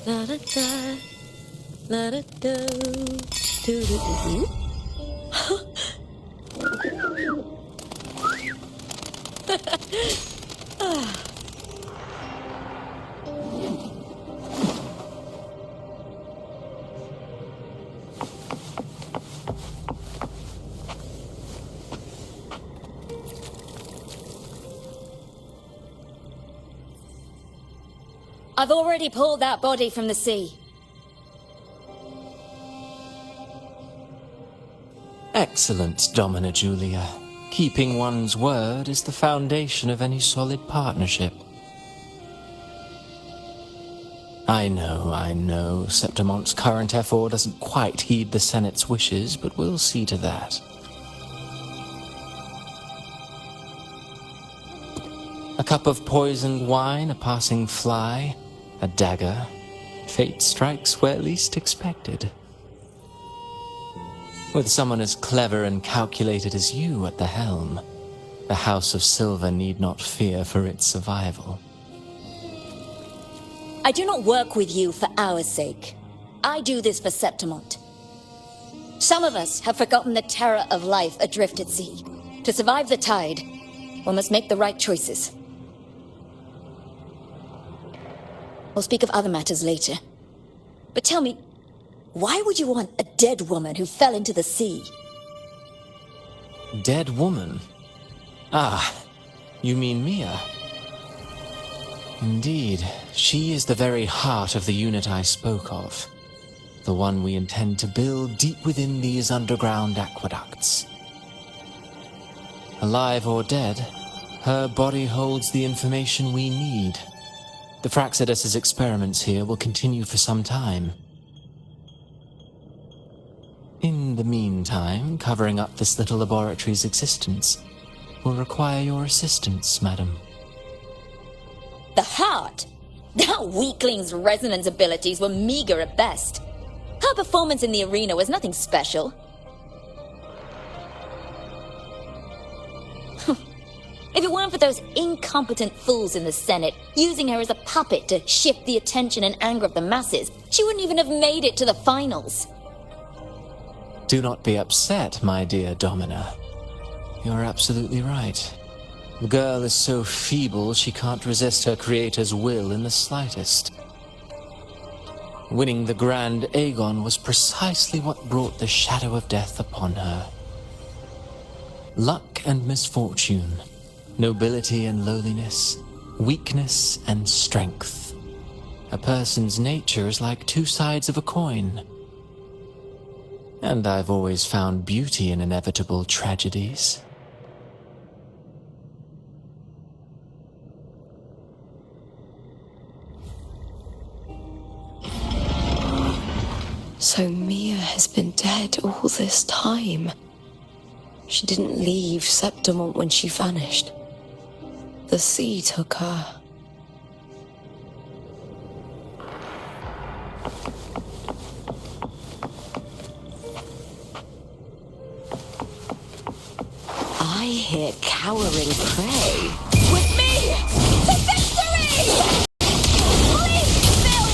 La da da, la da do, do do do. I've already pulled that body from the sea. Excellent, Domina Julia. Keeping one's word is the foundation of any solid partnership. I know. Septimonte's current effort doesn't quite heed the Senate's wishes, but we'll see to that. A cup of poisoned wine, a passing fly, a dagger. Fate strikes where least expected. With someone as clever and calculated as you at the helm, the House of Silver need not fear for its survival. I do not work with you for our sake. I do this for Septimont. Some of us have forgotten the terror of life adrift at sea. To survive the tide, one must make the right choices. We'll speak of other matters later. But tell me, why would you want a dead woman who fell into the sea? Dead woman? Ah, you mean Mia? Indeed, she is the very heart of the unit I spoke of. The one we intend to build deep within these underground aqueducts. Alive or dead, her body holds the information we need. The Fraxidus's experiments here will continue for some time. In the meantime, covering up this little laboratory's existence will require your assistance, madam. The heart? That weakling's resonance abilities were meager at best. Her performance in the arena was nothing special. If it weren't for those incompetent fools in the Senate using her as a puppet to shift the attention and anger of the masses, she wouldn't even have made it to the finals. Do not be upset, my dear Domina. You're absolutely right. The girl is so feeble she can't resist her creator's will in the slightest. Winning the Grand Aegon was precisely what brought the shadow of death upon her. Luck and misfortune, nobility and lowliness, weakness and strength. A person's nature is like two sides of a coin. And I've always found beauty in inevitable tragedies. So Mia has been dead all this time. She didn't leave Septimont when she vanished. The sea took her. I hear cowering prey. With me! To victory! Please, Bill!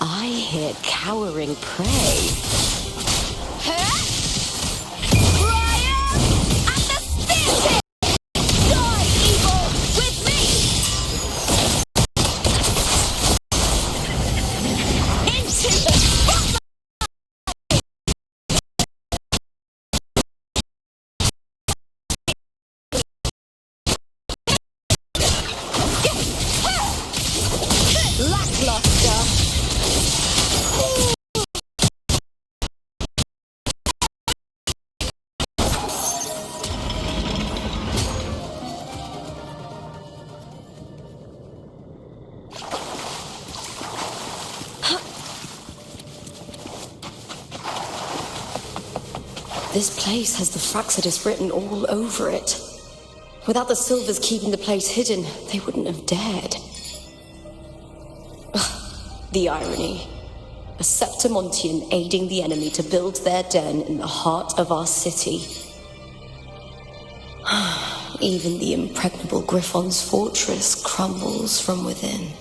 I hear cowering prey. This place has the Fraxidus written all over it. Without the Silvers keeping the place hidden, they wouldn't have dared. The irony. A Septimontian aiding the enemy to build their den in the heart of our city. Even the impregnable Griffon's fortress crumbles from within.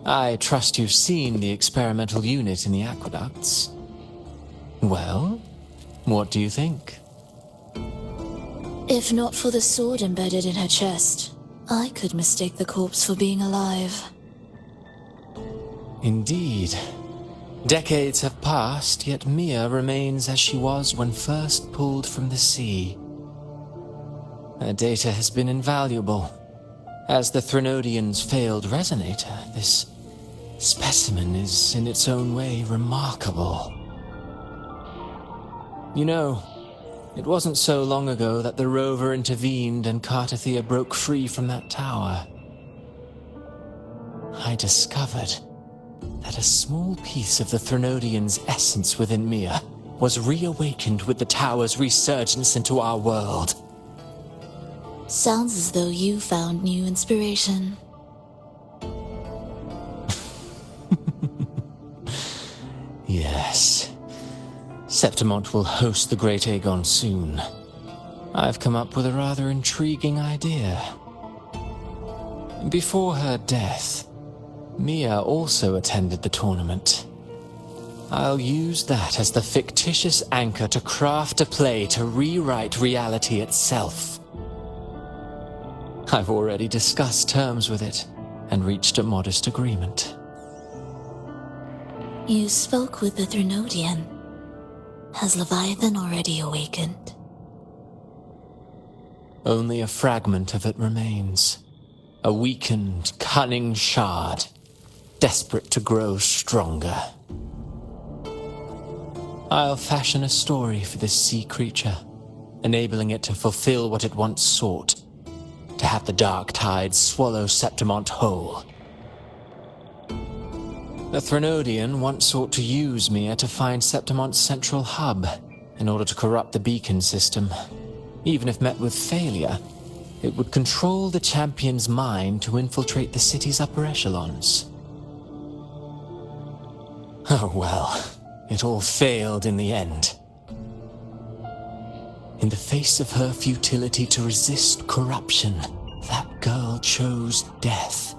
I trust you've seen the experimental unit in the aqueducts. Well, what do you think? If not for the sword embedded in her chest, I could mistake the corpse for being alive. Indeed. Decades have passed, yet Mia remains as she was when first pulled from the sea. Her data has been invaluable. As the Threnodian's failed resonator, this specimen is in its own way remarkable. You know, it wasn't so long ago that the rover intervened and Cartathea broke free from that tower. I discovered that a small piece of the Threnodian's essence within Mia was reawakened with the tower's resurgence into our world. Sounds as though you found new inspiration. Yes. Septimont will host the Great Aegon soon. I've come up with a rather intriguing idea. Before her death, Mia also attended the tournament. I'll use that as the fictitious anchor to craft a play to rewrite reality itself. I've already discussed terms with it and reached a modest agreement. You spoke with the Threnodian. Has Leviathan already awakened? Only a fragment of it remains. A weakened, cunning shard, desperate to grow stronger. I'll fashion a story for this sea creature, enabling it to fulfill what it once sought, to have the dark tide swallow Septimont whole. The Threnodian once sought to use Mia to find Septimont's central hub in order to corrupt the beacon system. Even if met with failure, it would control the champion's mind to infiltrate the city's upper echelons. Oh well, it all failed in the end. In the face of her futility to resist corruption, that girl chose death.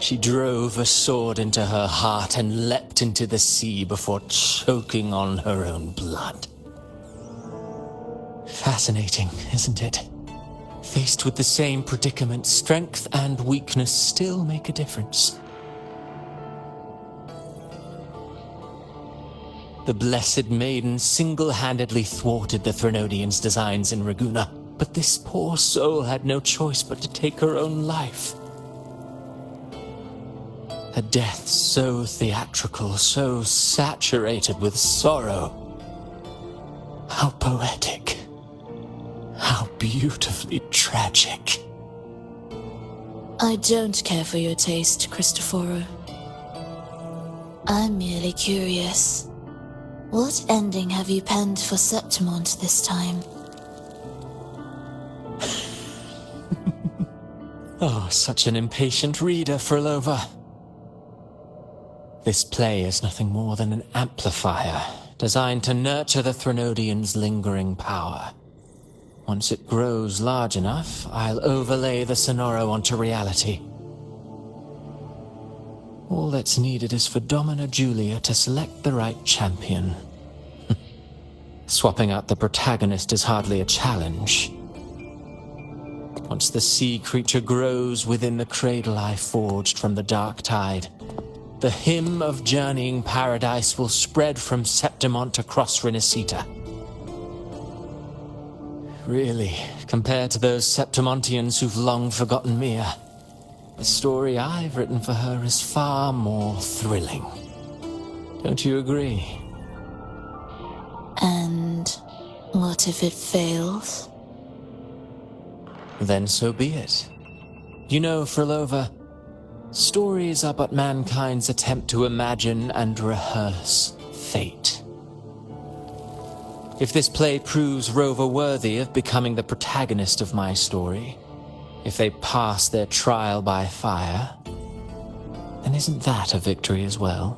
She drove a sword into her heart and leapt into the sea before choking on her own blood. Fascinating, isn't it? Faced with the same predicament, strength and weakness still make a difference. The Blessed Maiden single-handedly thwarted the Threnodian's designs in Raguna, but this poor soul had no choice but to take her own life. A death so theatrical, so saturated with sorrow. How poetic. How beautifully tragic. I don't care for your taste, Cristoforo. I'm merely curious. What ending have you penned for Septimont this time? Oh, such an impatient reader, Frolova. This play is nothing more than an amplifier, designed to nurture the Threnodian's lingering power. Once it grows large enough, I'll overlay the Sonoro onto reality. All that's needed is for Domina Julia to select the right champion. Swapping out the protagonist is hardly a challenge. Once the sea creature grows within the cradle I forged from the dark tide, the hymn of journeying paradise will spread from Septimont across Rinascita. Really, compared to those Septimontians who've long forgotten Mia, the story I've written for her is far more thrilling. Don't you agree? And what if it fails? Then so be it. You know, Frilova, stories are but mankind's attempt to imagine and rehearse fate. If this play proves Rover worthy of becoming the protagonist of my story, if they pass their trial by fire, then isn't that a victory as well?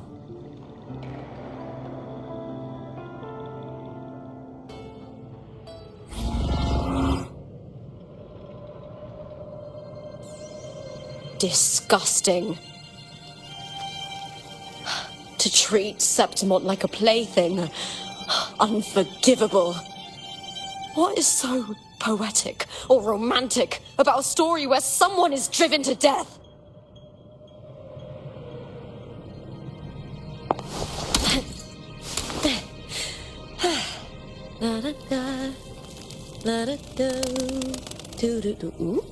Disgusting. To treat Septimont like a plaything. Unforgivable. What is so poetic or romantic about a story where someone is driven to death? La da da, la da do, do do do. Ooh.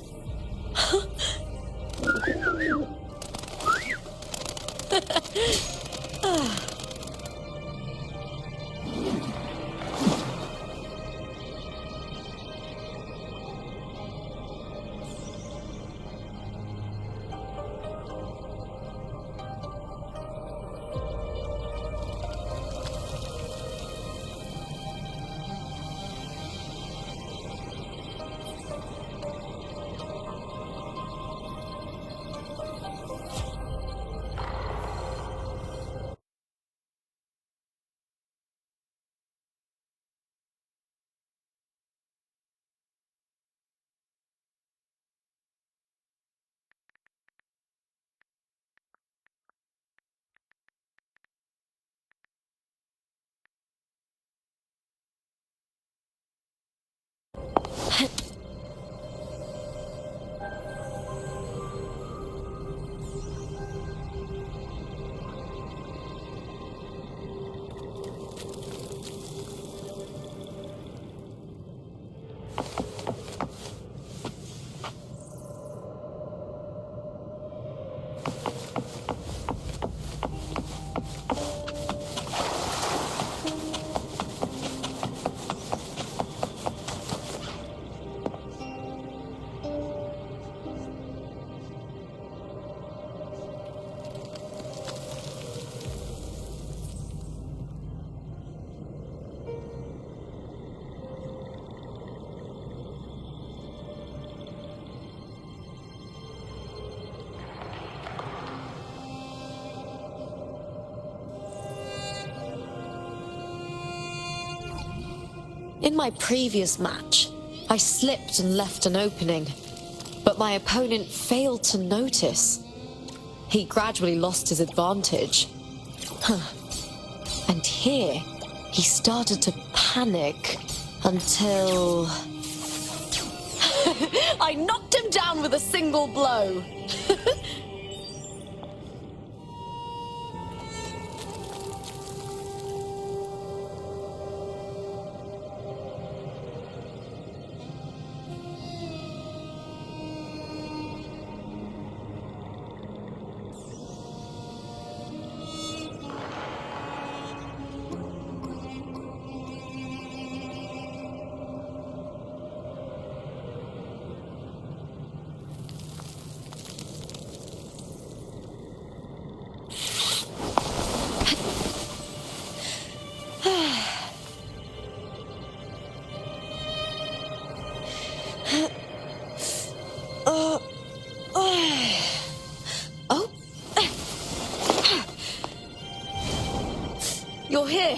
In my previous match, I slipped and left an opening, but my opponent failed to notice. He gradually lost his advantage. And here, he started to panic until... I knocked him down with a single blow. You're here.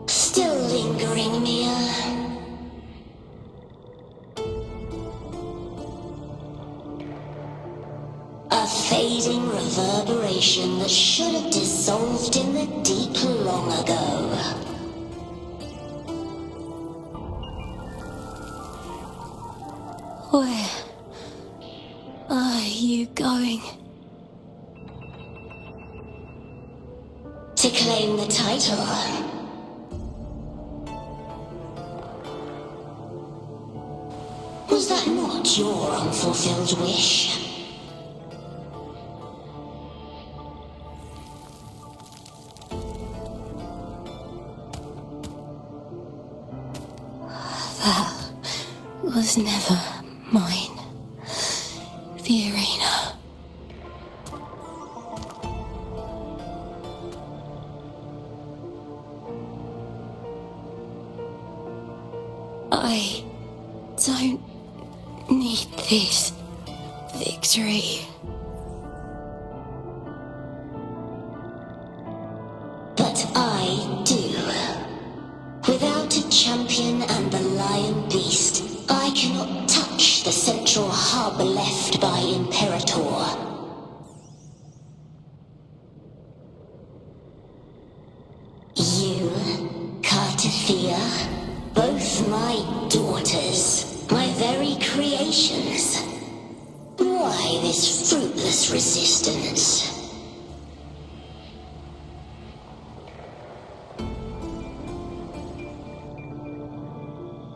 Still lingering, Mia. A fading reverberation that should have dissolved in the deep long ago. Where are you going? To claim the title. Was that not your unfulfilled wish? That was never mine. The arena. I don't need this victory. But I do. Without a champion and the lion beast, I cannot touch the central hub left by Imperator. You, Cartithia, both my daughters, my very creations. Why this fruitless resistance?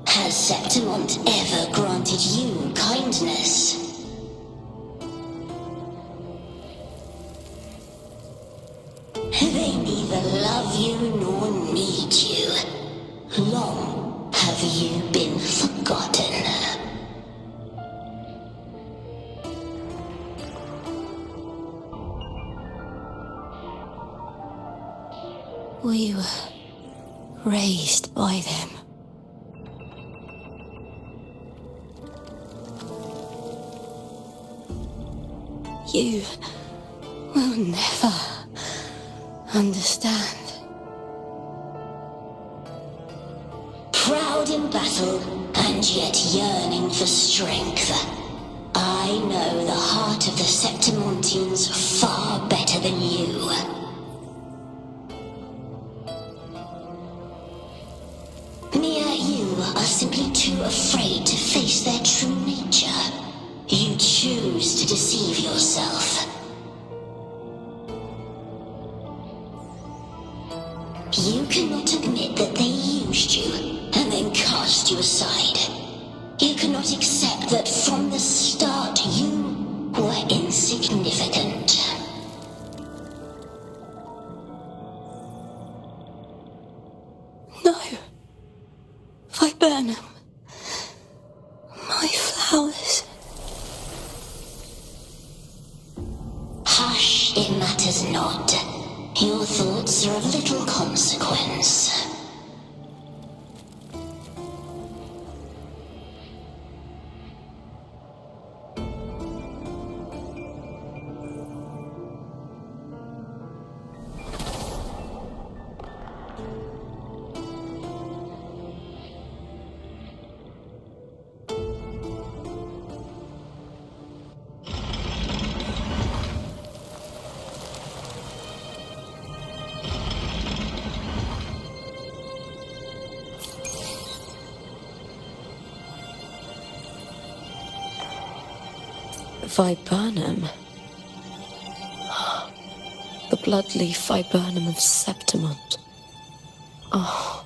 Has Septimont ever granted you kindness? They neither love you nor need you. Long have you been forgotten. We were raised by them. You will never understand. Proud in battle, and yet yearning for strength. I know the heart of the Septimontians far better than you. Mia, you are simply too afraid to face their true nature. You choose to deceive yourself. You cannot admit that they used you and then cast you aside. You cannot accept that from the start you were insignificant. No. Viburnum. My flowers. Hush, it matters not. Your thoughts are of little consequence. Viburnum. The bloodleaf viburnum of Septimont. Oh,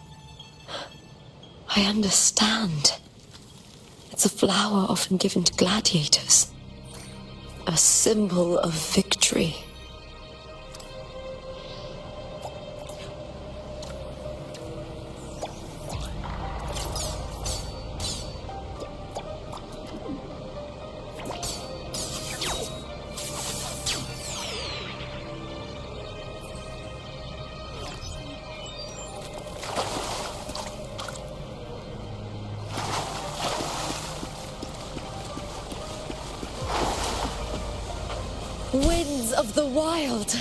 I understand. It's a flower often given to gladiators. A symbol of victory. Winds of the wild!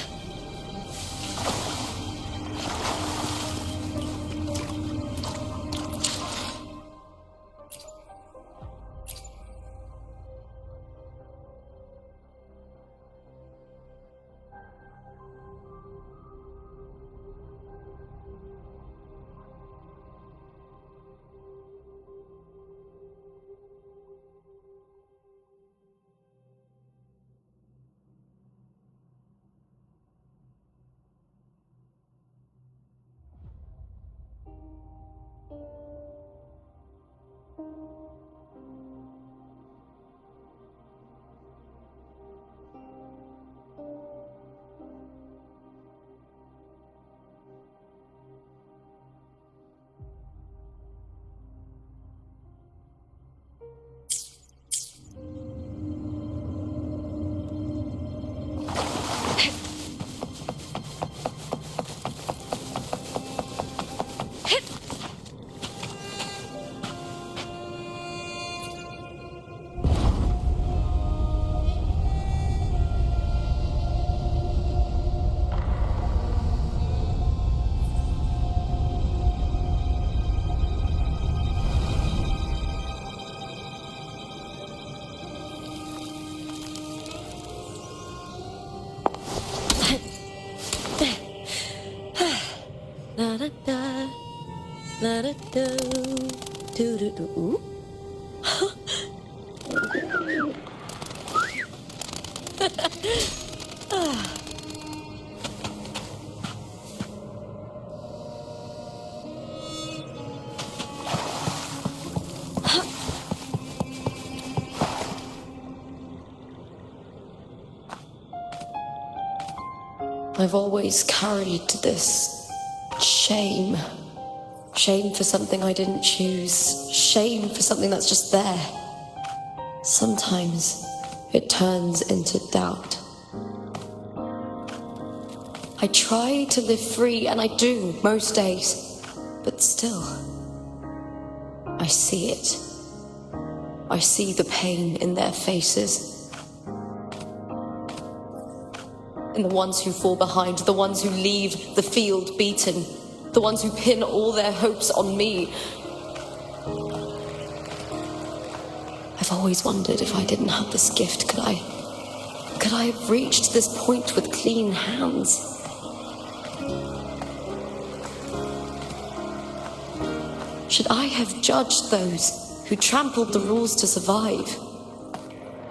La da da, la da do, do do do. Ooh. I've always carried this shame. Shame for something I didn't choose. Shame for something that's just there. Sometimes it turns into doubt. I try to live free, and I do most days. But still, I see it. I see the pain in their faces. In the ones who fall behind, the ones who leave the field beaten, the ones who pin all their hopes on me. I've always wondered if I didn't have this gift, could I have reached this point with clean hands? Should I have judged those who trampled the rules to survive?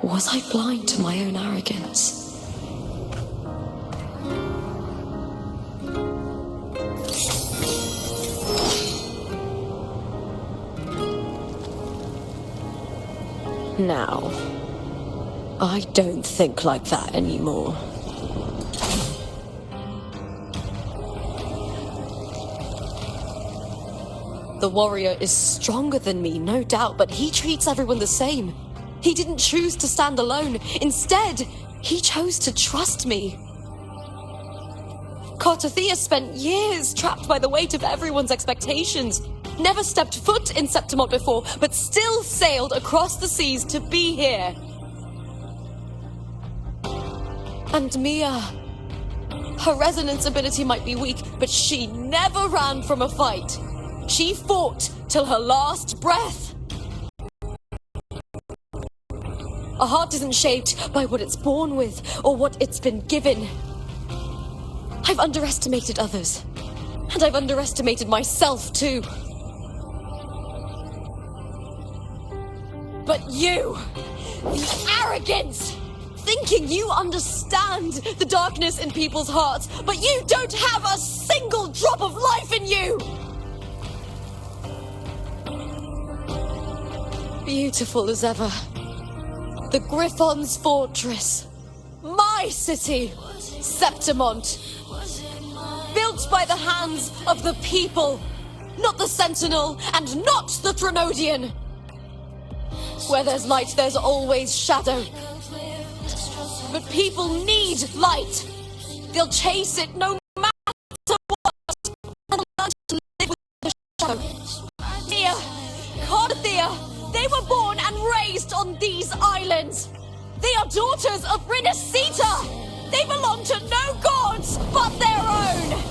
Or was I blind to my own arrogance? Now, I don't think like that anymore. The warrior is stronger than me, no doubt, but he treats everyone the same. He didn't choose to stand alone. Instead, he chose to trust me. Cartothea spent years trapped by the weight of everyone's expectations. Never stepped foot in Septimont before, but still sailed across the seas to be here. And Mia, her resonance ability might be weak, but she never ran from a fight. She fought till her last breath. A heart isn't shaped by what it's born with or what it's been given. I've underestimated others, and I've underestimated myself too. But you, the arrogance, thinking you understand the darkness in people's hearts, but you don't have a single drop of life in you! Beautiful as ever. The Griffon's fortress. My city, Septimont. Built by the hands of the people. Not the Sentinel and not the Threnodian. Where there's light, there's always shadow. But people need light. They'll chase it no matter what. And learn to live with the shadow. Mia, Carthea, they were born and raised on these islands. They are daughters of Rinascita. They belong to no gods but their own.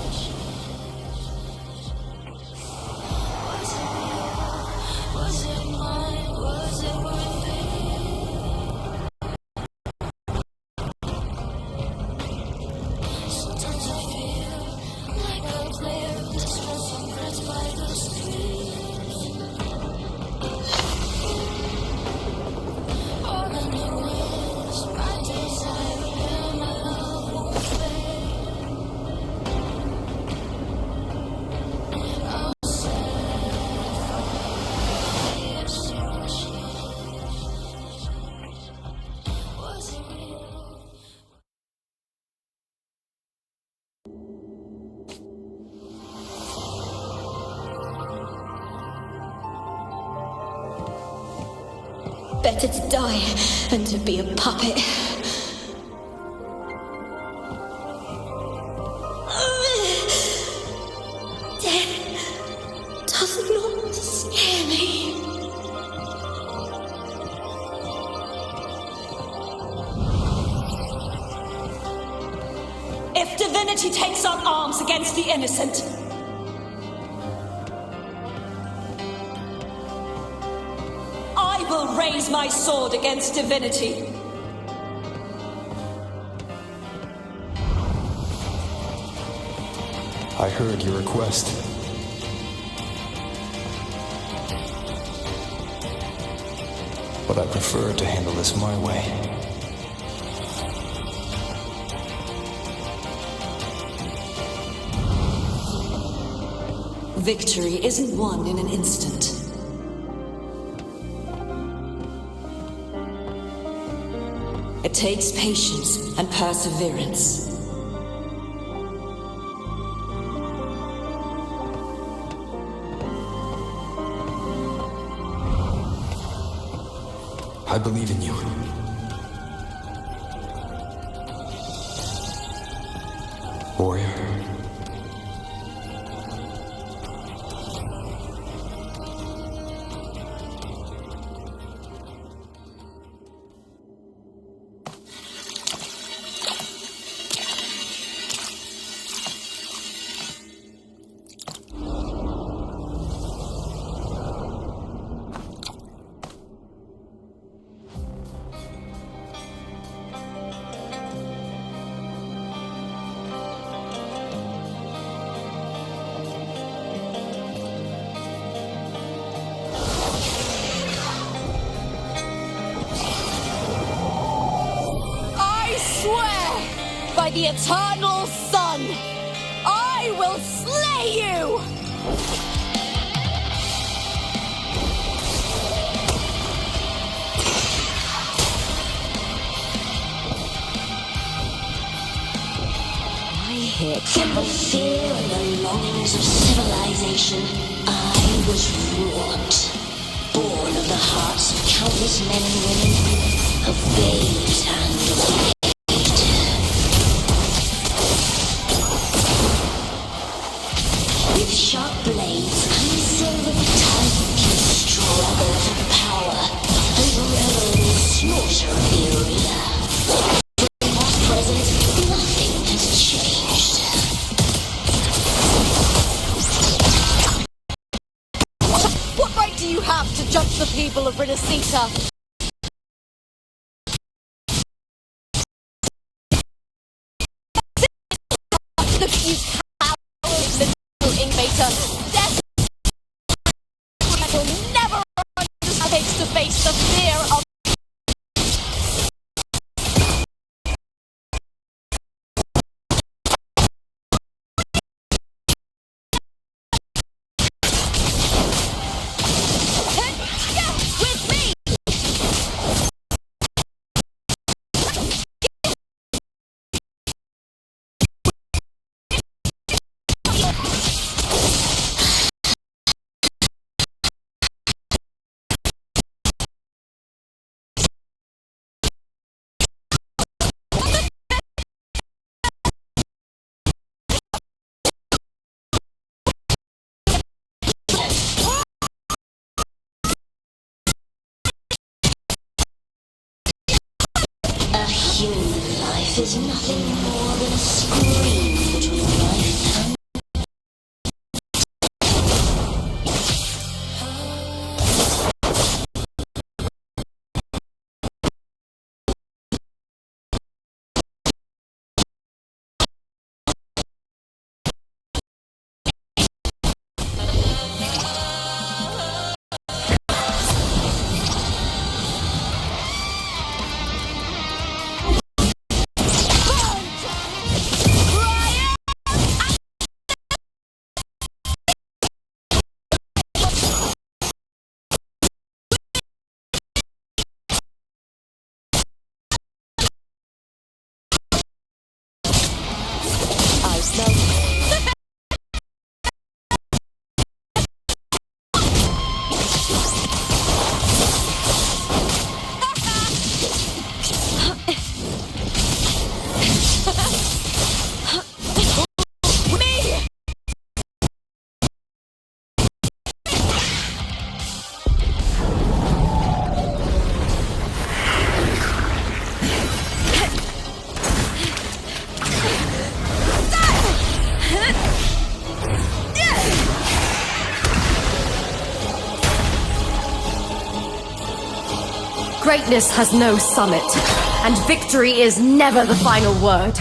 Better to die than to be a puppet. Death does not scare me. If divinity takes up arms against the innocent, I will raise my sword against divinity. I heard your request. But I prefer to handle this my way. Victory isn't won in an instant. It takes patience and perseverance. I believe in you. Warrior. By the eternal sun, I will slay you! I hear from the fear and the longings of civilization, I was wrought. Born of the hearts of countless men and women, of babes and of the with sharp blades and silver tongue can struggle for power and revel in the slaughter of the arena. From past present, nothing has changed. What right do you have to judge the people of Rinascita? You cowards, little invader! Death will never understand face to face the fear of Human life is nothing more than a scream between life and I smell. Greatness has no summit, and victory is never the final word.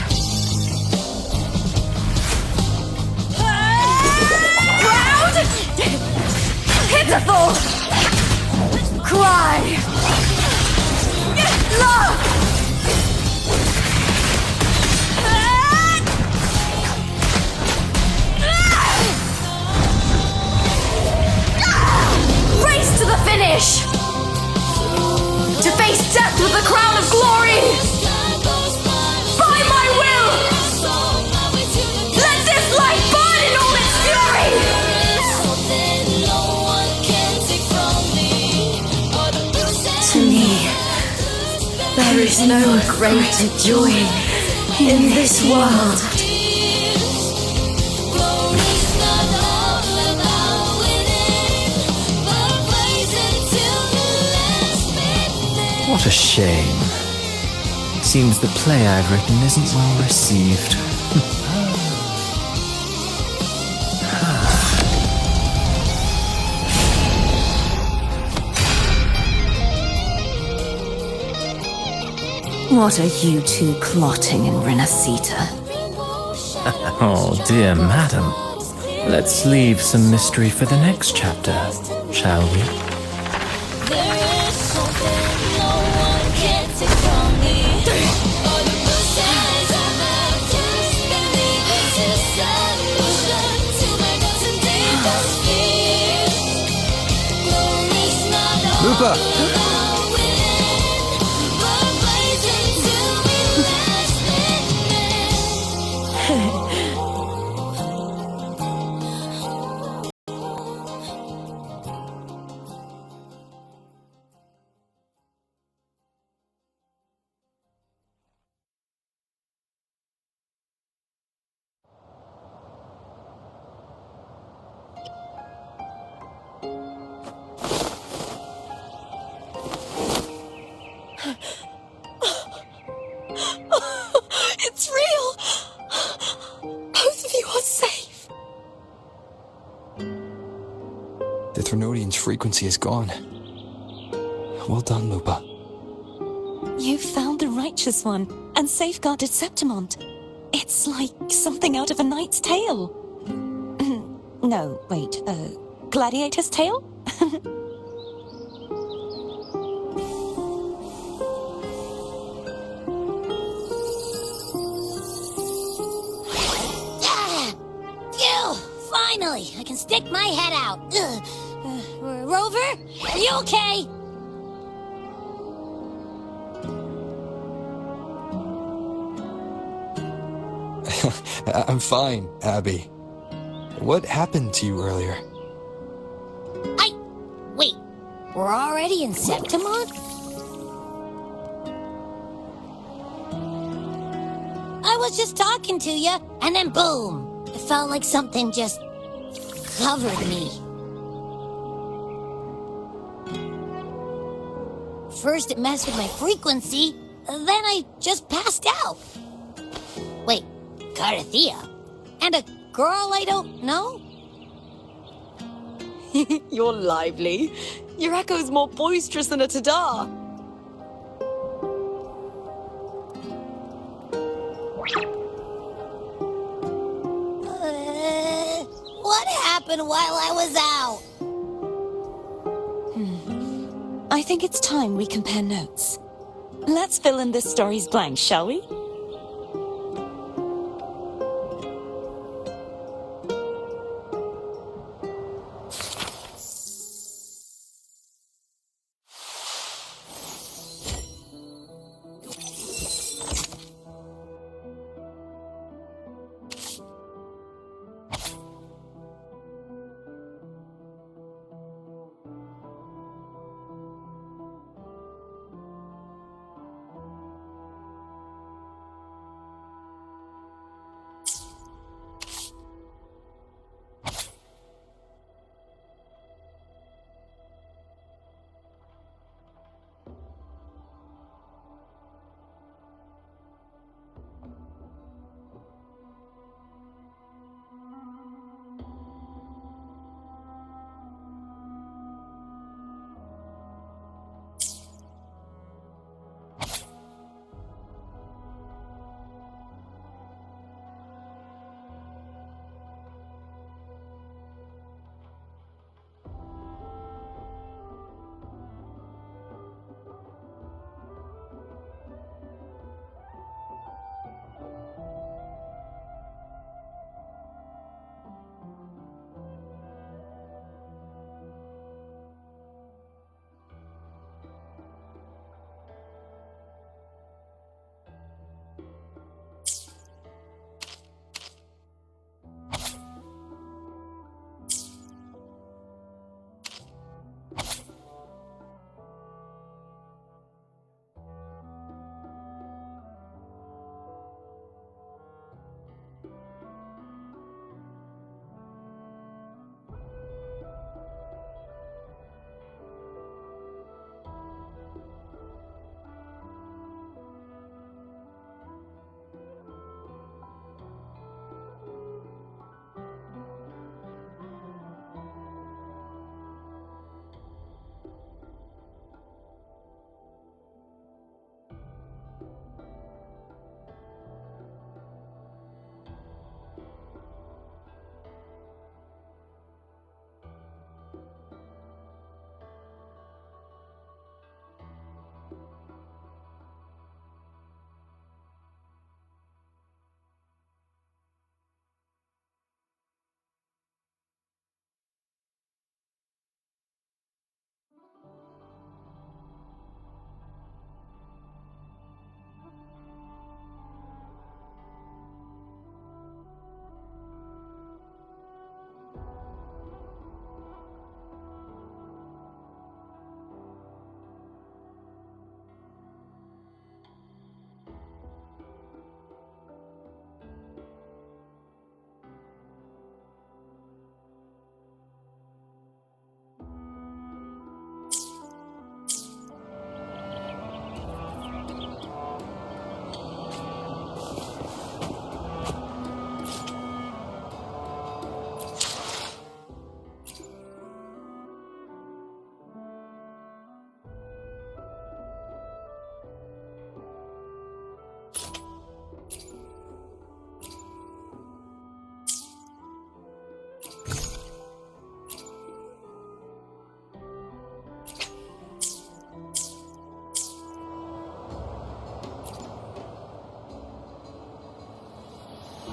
Proud! Pitiful! Cry! Love! Race to the finish! To face death with the crown of glory! By my will! Let this light burn in all its fury! To me, there is no greater joy in this world. What a shame. Seems the play I've written isn't well received. What are you two plotting in Rinascita? Oh, dear madam. Let's leave some mystery for the next chapter, shall we? Lupa! It's real! Both of you are safe. The Trinodian's frequency is gone. Well done, Lupa. You found the righteous one and safeguarded Septimont. It's like something out of a knight's tale. No, wait, gladiator's tale? Phew! Finally, I can stick my head out. Rover, are you okay? I'm fine, Abby. What happened to you earlier? Wait, we're already in Septimont? I was just talking to you, and then boom! It felt like something just covered me. First it messed with my frequency, Then I just passed out. Wait, Carthea? And a girl I don't know? You're lively. Your echo's more boisterous than a Tadar. What happened while I was out? I think it's time we compare notes. Let's fill in this story's blanks, shall we?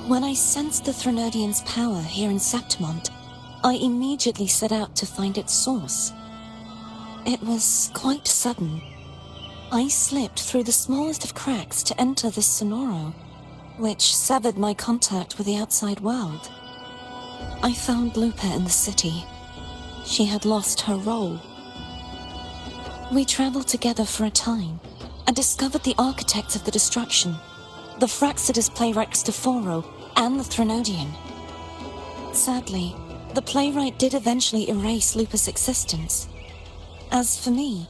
When I sensed the Threnodian's power here in Septimont, I immediately set out to find its source. It was quite sudden. I slipped through the smallest of cracks to enter this sonoro, which severed my contact with the outside world. I found Lupa in the city. She had lost her role. We traveled together for a time and discovered the architects of the destruction, the Fraxidus playwright Steforo and the Threnodian. Sadly, the playwright did eventually erase Lupa's existence. As for me,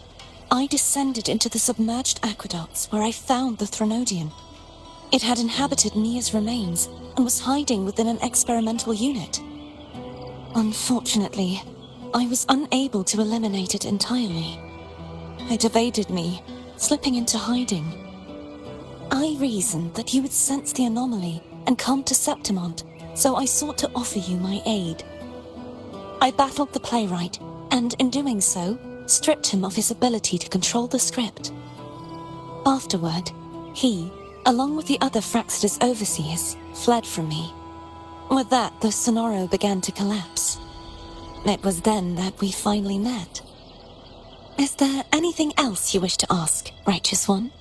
I descended into the submerged aqueducts where I found the Threnodian. It had inhabited Mia's remains and was hiding within an experimental unit. Unfortunately, I was unable to eliminate it entirely. It evaded me, slipping into hiding. I reasoned that you would sense the anomaly and come to Septimont, so I sought to offer you my aid. I battled the playwright, and in doing so, stripped him of his ability to control the script. Afterward, he, along with the other Fraxita's overseers, fled from me. With that, the Sonoro began to collapse. It was then that we finally met. Is there anything else you wish to ask, Righteous One?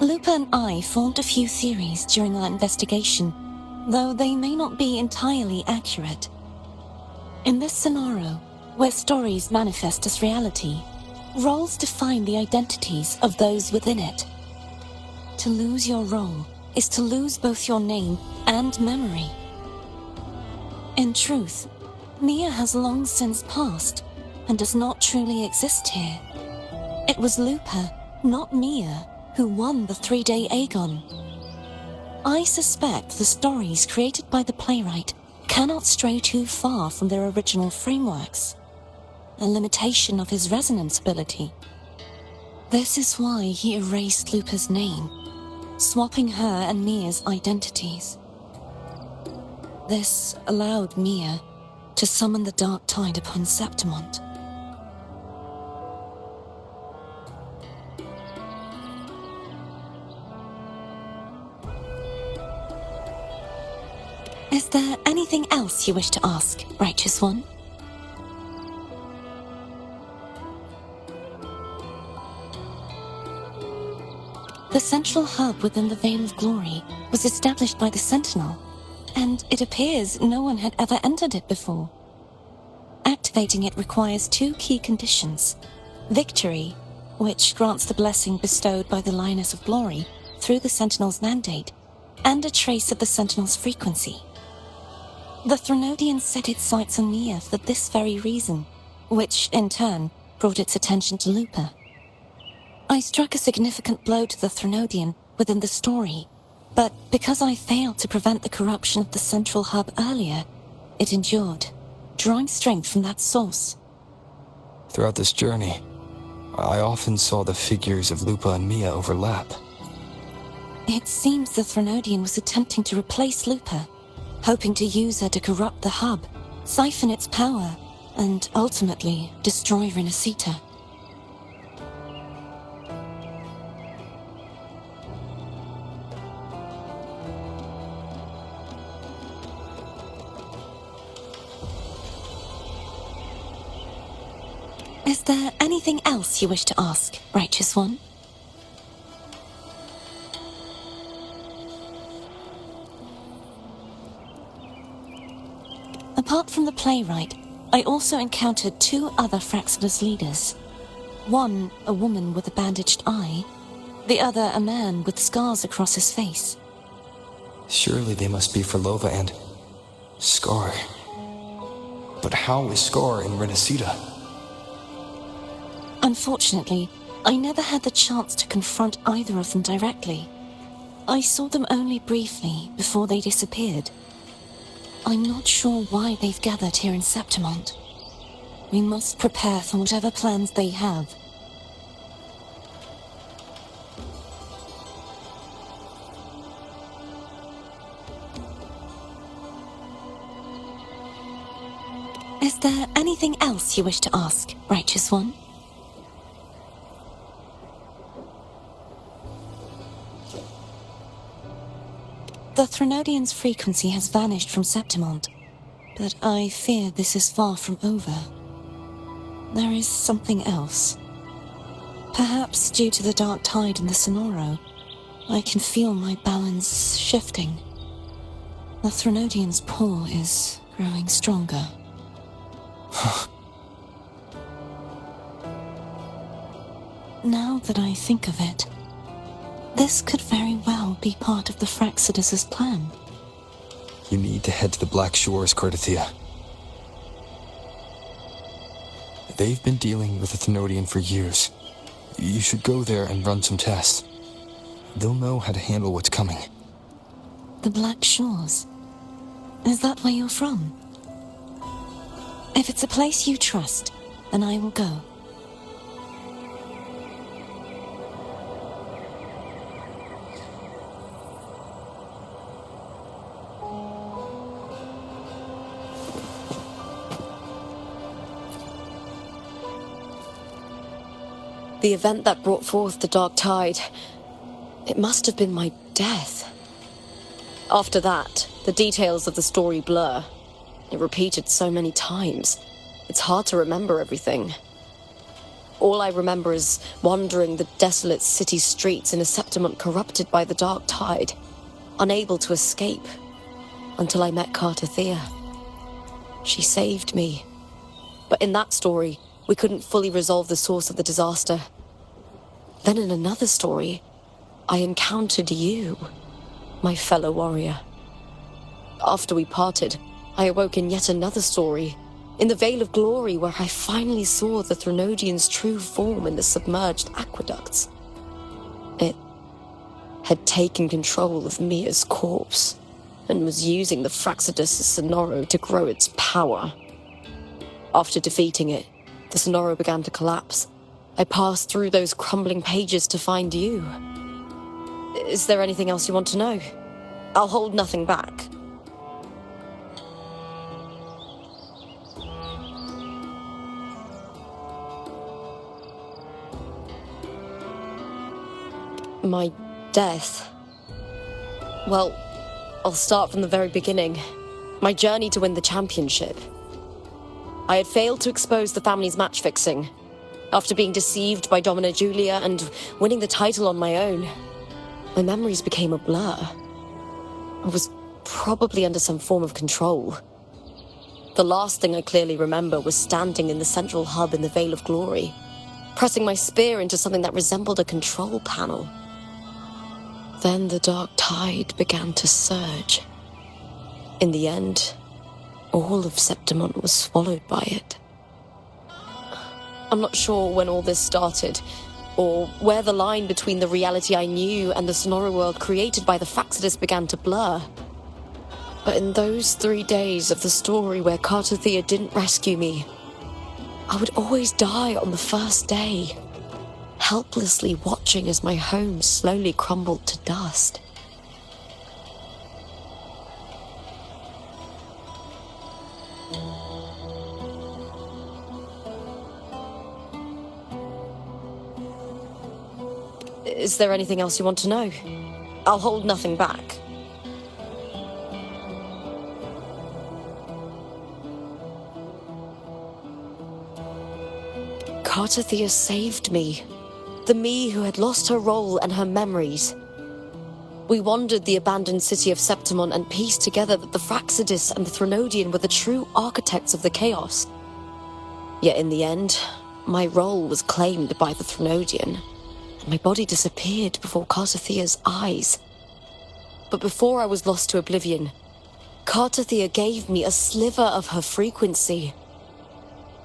Lupa and I formed a few theories during our investigation, though they may not be entirely accurate. In this scenario, where stories manifest as reality, roles define the identities of those within it. To lose your role is to lose both your name and memory. In truth, Mia has long since passed and does not truly exist here. It was Lupa, not Mia, who won the 3-day Aegon. I suspect the stories created by the playwright cannot stray too far from their original frameworks, a limitation of his resonance ability. This is why he erased Lupa's name, swapping her and Mia's identities. This allowed Mia to summon the dark tide upon Septimont. Is there anything else you wish to ask, Righteous One? The central hub within the Veil of Glory was established by the Sentinel, and it appears no one had ever entered it before. Activating it requires 2 key conditions: victory, which grants the blessing bestowed by the Lioness of Glory through the Sentinel's mandate, and a trace of the Sentinel's frequency. The Threnodian set its sights on Mia for this very reason, which, in turn, brought its attention to Lupa. I struck a significant blow to the Threnodian within the story, but because I failed to prevent the corruption of the central hub earlier, it endured, drawing strength from that source. Throughout this journey, I often saw the figures of Lupa and Mia overlap. It seems the Threnodian was attempting to replace Lupa, hoping to use her to corrupt the hub, siphon its power, and ultimately destroy Rinascita. Is there anything else you wish to ask, Righteous One? Apart from the playwright, I also encountered 2 other Fraxilus leaders. One, a woman with a bandaged eye, the other a man with scars across his face. Surely they must be Frolova and Scar. But how is Scar in Rinascita? Unfortunately, I never had the chance to confront either of them directly. I saw them only briefly before they disappeared. I'm not sure why they've gathered here in Septimont. We must prepare for whatever plans they have. Is there anything else you wish to ask, Righteous One? The Threnodian's frequency has vanished from Septimont, but I fear this is far from over. There is something else. Perhaps due to the dark tide in the Sonoro, I can feel my balance shifting. The Threnodian's pull is growing stronger. Now that I think of it, This could very well be part of the Fraxidus's plan. You need to head to the Black Shores, Cardathia. They've been dealing with the Thenodian for years. You should go there and run some tests. They'll know how to handle what's coming. The Black Shores? Is that where you're from? If it's a place you trust, then I will go. The event that brought forth the Dark Tide, it must have been my death. After that, the details of the story blur. It repeated so many times. It's hard to remember everything. All I remember is wandering the desolate city streets in a Septimont corrupted by the Dark Tide, unable to escape, until I met Cardathia. She saved me. But in that story, we couldn't fully resolve the source of the disaster. Then in another story, I encountered you, my fellow warrior. After we parted, I awoke in yet another story, in the Vale of Glory, where I finally saw the Thenodian's true form in the submerged aqueducts. It had taken control of Mia's corpse, and was using the Fraxidus' Sonoro to grow its power. After defeating it, the Sonoro began to collapse. I passed through those crumbling pages to find you. Is there anything else you want to know? I'll hold nothing back. My death. Well, I'll start from the very beginning. My journey to win the championship. I had failed to expose the family's match fixing. After being deceived by Domina Julia and winning the title on my own, my memories became a blur. I was probably under some form of control. The last thing I clearly remember was standing in the central hub in the Vale of Glory, pressing my spear into something that resembled a control panel. Then the Dark Tide began to surge. In the end, all of Septimont was swallowed by it. I'm not sure when all this started, or where the line between the reality I knew and the Sonoro world created by the Fraxidus began to blur. But in those 3 days of the story where Cardathia didn't rescue me, I would always die on the first day, helplessly watching as my home slowly crumbled to dust. Is there anything else you want to know? I'll hold nothing back. Cardathia saved me. The me who had lost her role and her memories. We wandered the abandoned city of Septimont and pieced together that the Fraxidus and the Thenodian were the true architects of the chaos. Yet in the end, my role was claimed by the Thenodian. My body disappeared before Cardathia's eyes. But before I was lost to oblivion, Cardathia gave me a sliver of her frequency.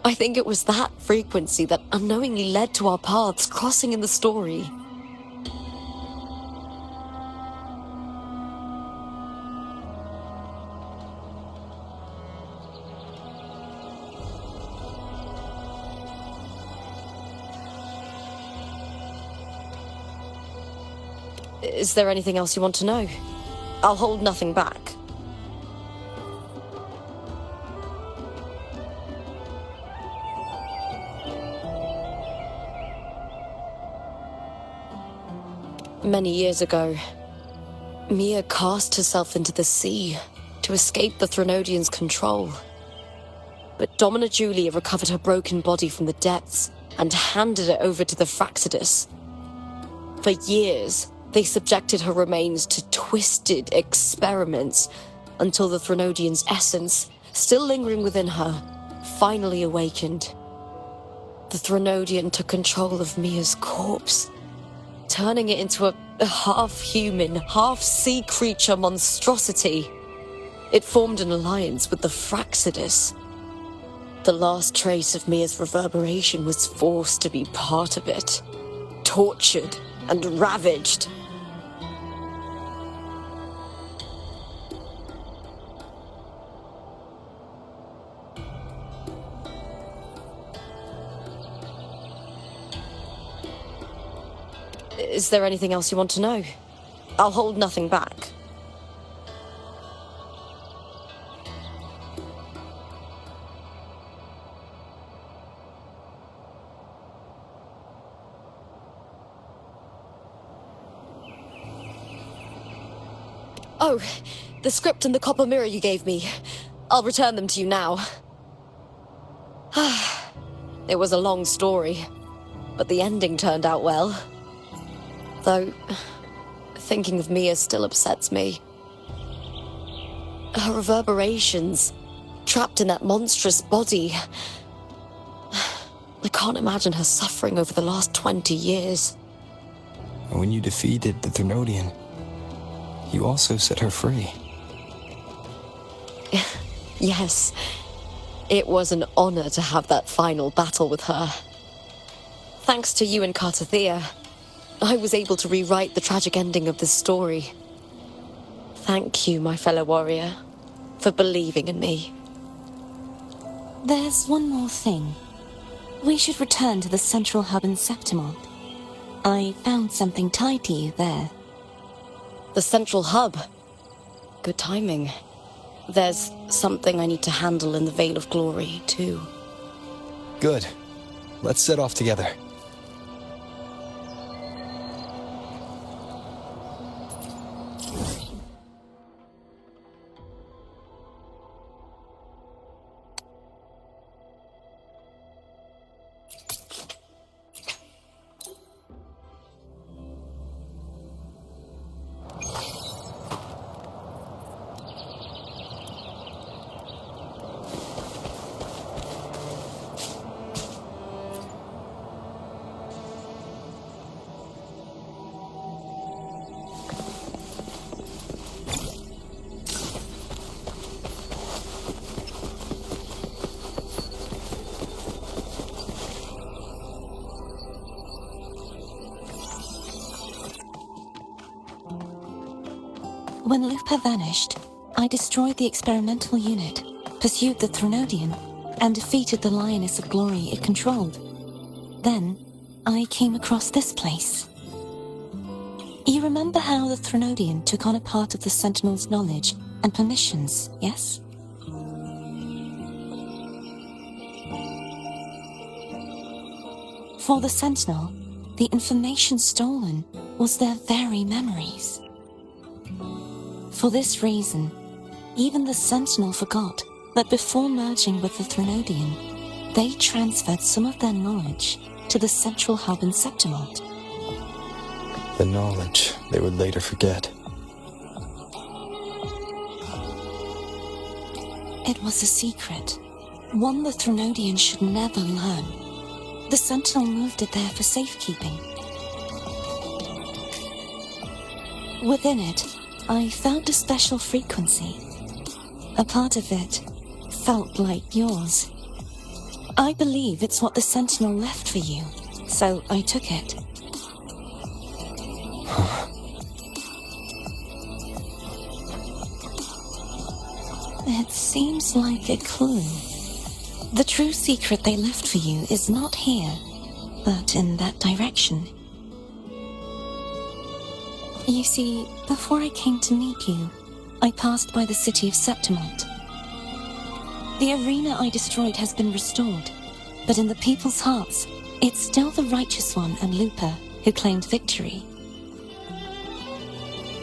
I think it was that frequency that unknowingly led to our paths crossing in the story. Is there anything else you want to know? I'll hold nothing back. Many years ago, Mia cast herself into the sea to escape the Thenodian's control. But Domina Julia recovered her broken body from the depths and handed it over to the Fraxidus. For years, they subjected her remains to twisted experiments until the Thenodian's essence, still lingering within her, finally awakened. The Thenodian took control of Mia's corpse, turning it into a A half-human, half-sea creature monstrosity. It formed an alliance with the Fraxidus. The last trace of Mia's reverberation was forced to be part of it. Tortured and ravaged. Is there anything else you want to know? I'll hold nothing back. Oh, the script and the copper mirror you gave me. I'll return them to you now. It was a long story, but the ending turned out well. Though, thinking of Mia still upsets me. Her reverberations, trapped in that monstrous body. I can't imagine her suffering over the last 20 years. When you defeated the Thrunodian, you also set her free. Yes, it was an honor to have that final battle with her. Thanks to you and Cartathea, I was able to rewrite the tragic ending of this story. Thank you, my fellow warrior, for believing in me. There's one more thing. We should return to the central hub in Septimont. I found something tied to you there. The central hub? Good timing. There's something I need to handle in the Veil of Glory, too. Good. Let's set off together. When Lupa vanished, I destroyed the experimental unit, pursued the Thrunodian, and defeated the Lioness of Glory it controlled. Then, I came across this place. You remember how the Thrunodian took on a part of the Sentinel's knowledge and permissions, yes? For the Sentinel, the information stolen was their very memories. For this reason, even the Sentinel forgot that before merging with the Thrunodian, they transferred some of their knowledge to the central hub in Septimont. The knowledge they would later forget. It was a secret, one the Thrunodian should never learn. The Sentinel moved it there for safekeeping. Within it, I found a special frequency. A part of it felt like yours. I believe it's what the Sentinel left for you, so I took it. It seems like a clue. The true secret they left for you is not here, but in that direction. You see, before I came to meet you, I passed by the city of Septimont. The arena I destroyed has been restored, but in the people's hearts, it's still the Righteous One and Lupa who claimed victory.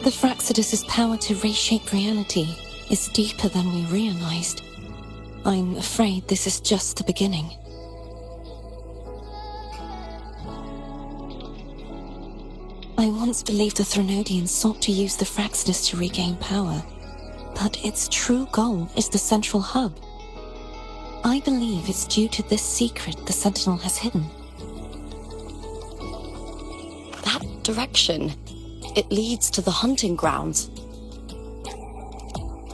The Fraxidus' power to reshape reality is deeper than we realized. I'm afraid this is just the beginning. I once believed the Thrunodians sought to use the Fraxidus to regain power, but its true goal is the central hub. I believe it's due to this secret the Sentinel has hidden. That direction. It leads to the hunting grounds.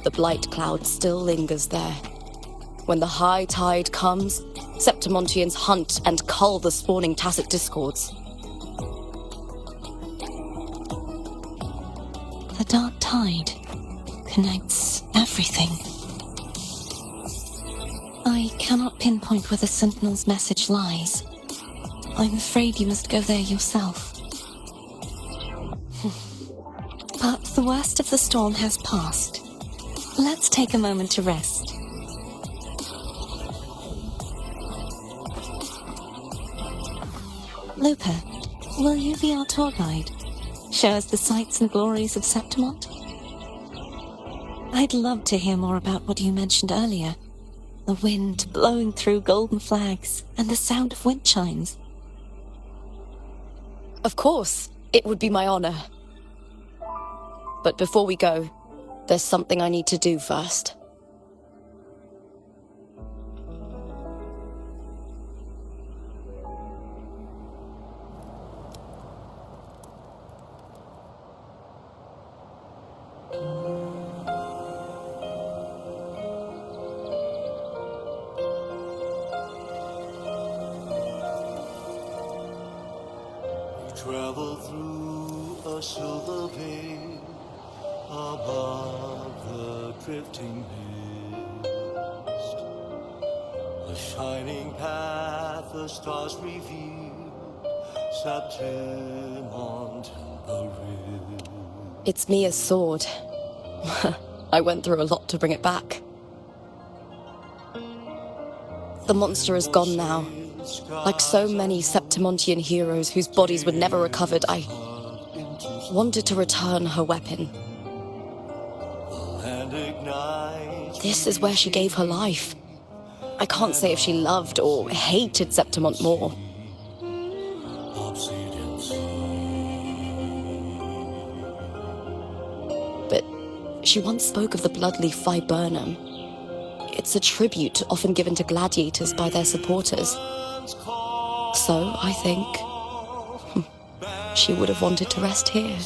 The blight cloud still lingers there. When the high tide comes, Septimontians hunt and cull the spawning Tacet discords. The dark tide connects everything. I cannot pinpoint where the Sentinel's message lies. I'm afraid you must go there yourself. But the worst of the storm has passed. Let's take a moment to rest. Lupa, will you be our tour guide? Show us the sights and glories of Septimont? I'd love to hear more about what you mentioned earlier. The wind blowing through golden flags and the sound of wind chimes. Of course, it would be my honor. But before we go, there's something I need to do first. Travel through a silver veil above the drifting mist. A shining path, the stars reveal, Septimont and the Rift. It's Mia's sword. I went through a lot to bring it back. The monster is gone now. Like so many Septimontian heroes whose bodies were never recovered, I wanted to return her weapon. This is where she gave her life. I can't say if she loved or hated Septimont more. But she once spoke of the bloodleaf viburnum. It's a tribute often given to gladiators by their supporters. So, I think, she would have wanted to rest here.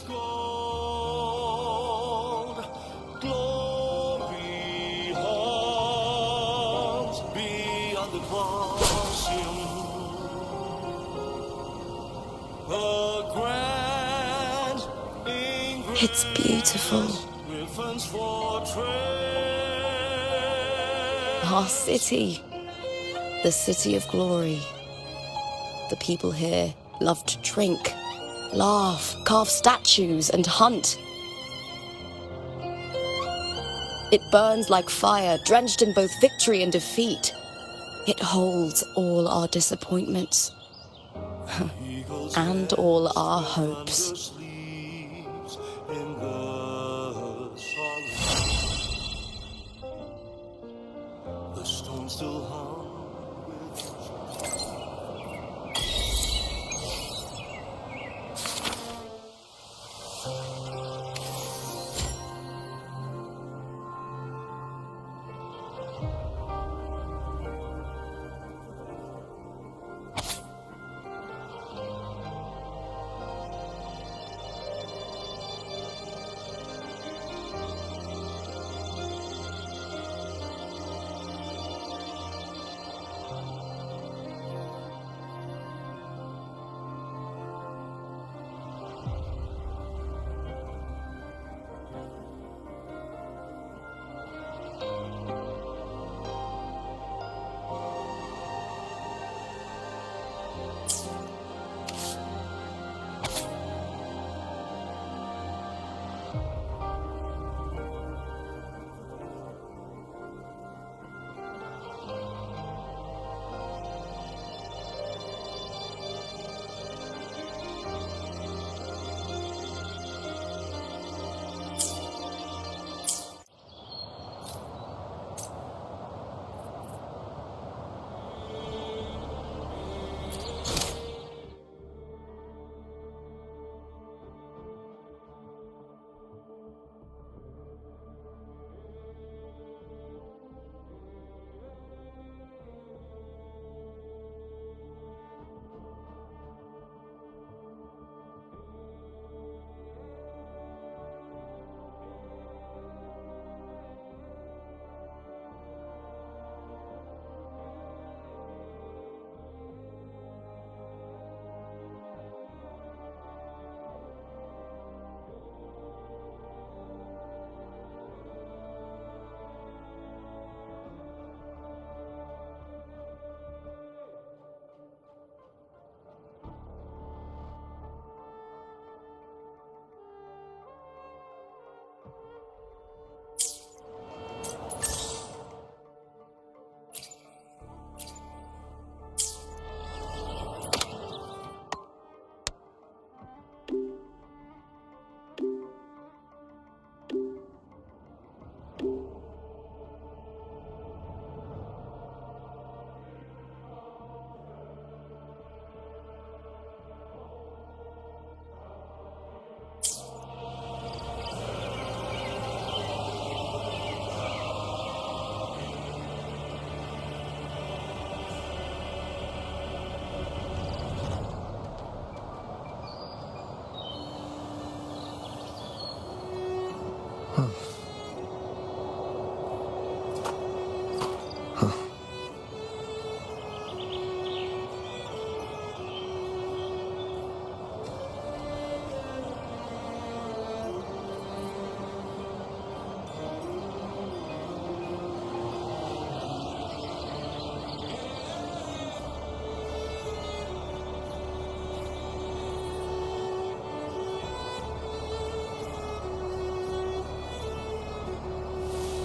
It's beautiful. Our city. The city of glory. The people here love to drink, laugh, carve statues, and hunt. It burns like fire, drenched in both victory and defeat. It holds all our disappointments and all our hopes. The stone still hung.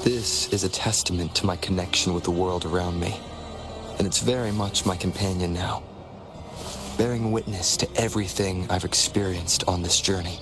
This is a testament to my connection with the world around me, and it's very much my companion now, bearing witness to everything I've experienced on this journey.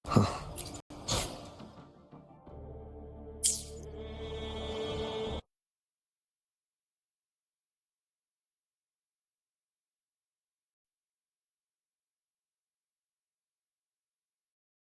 Huh.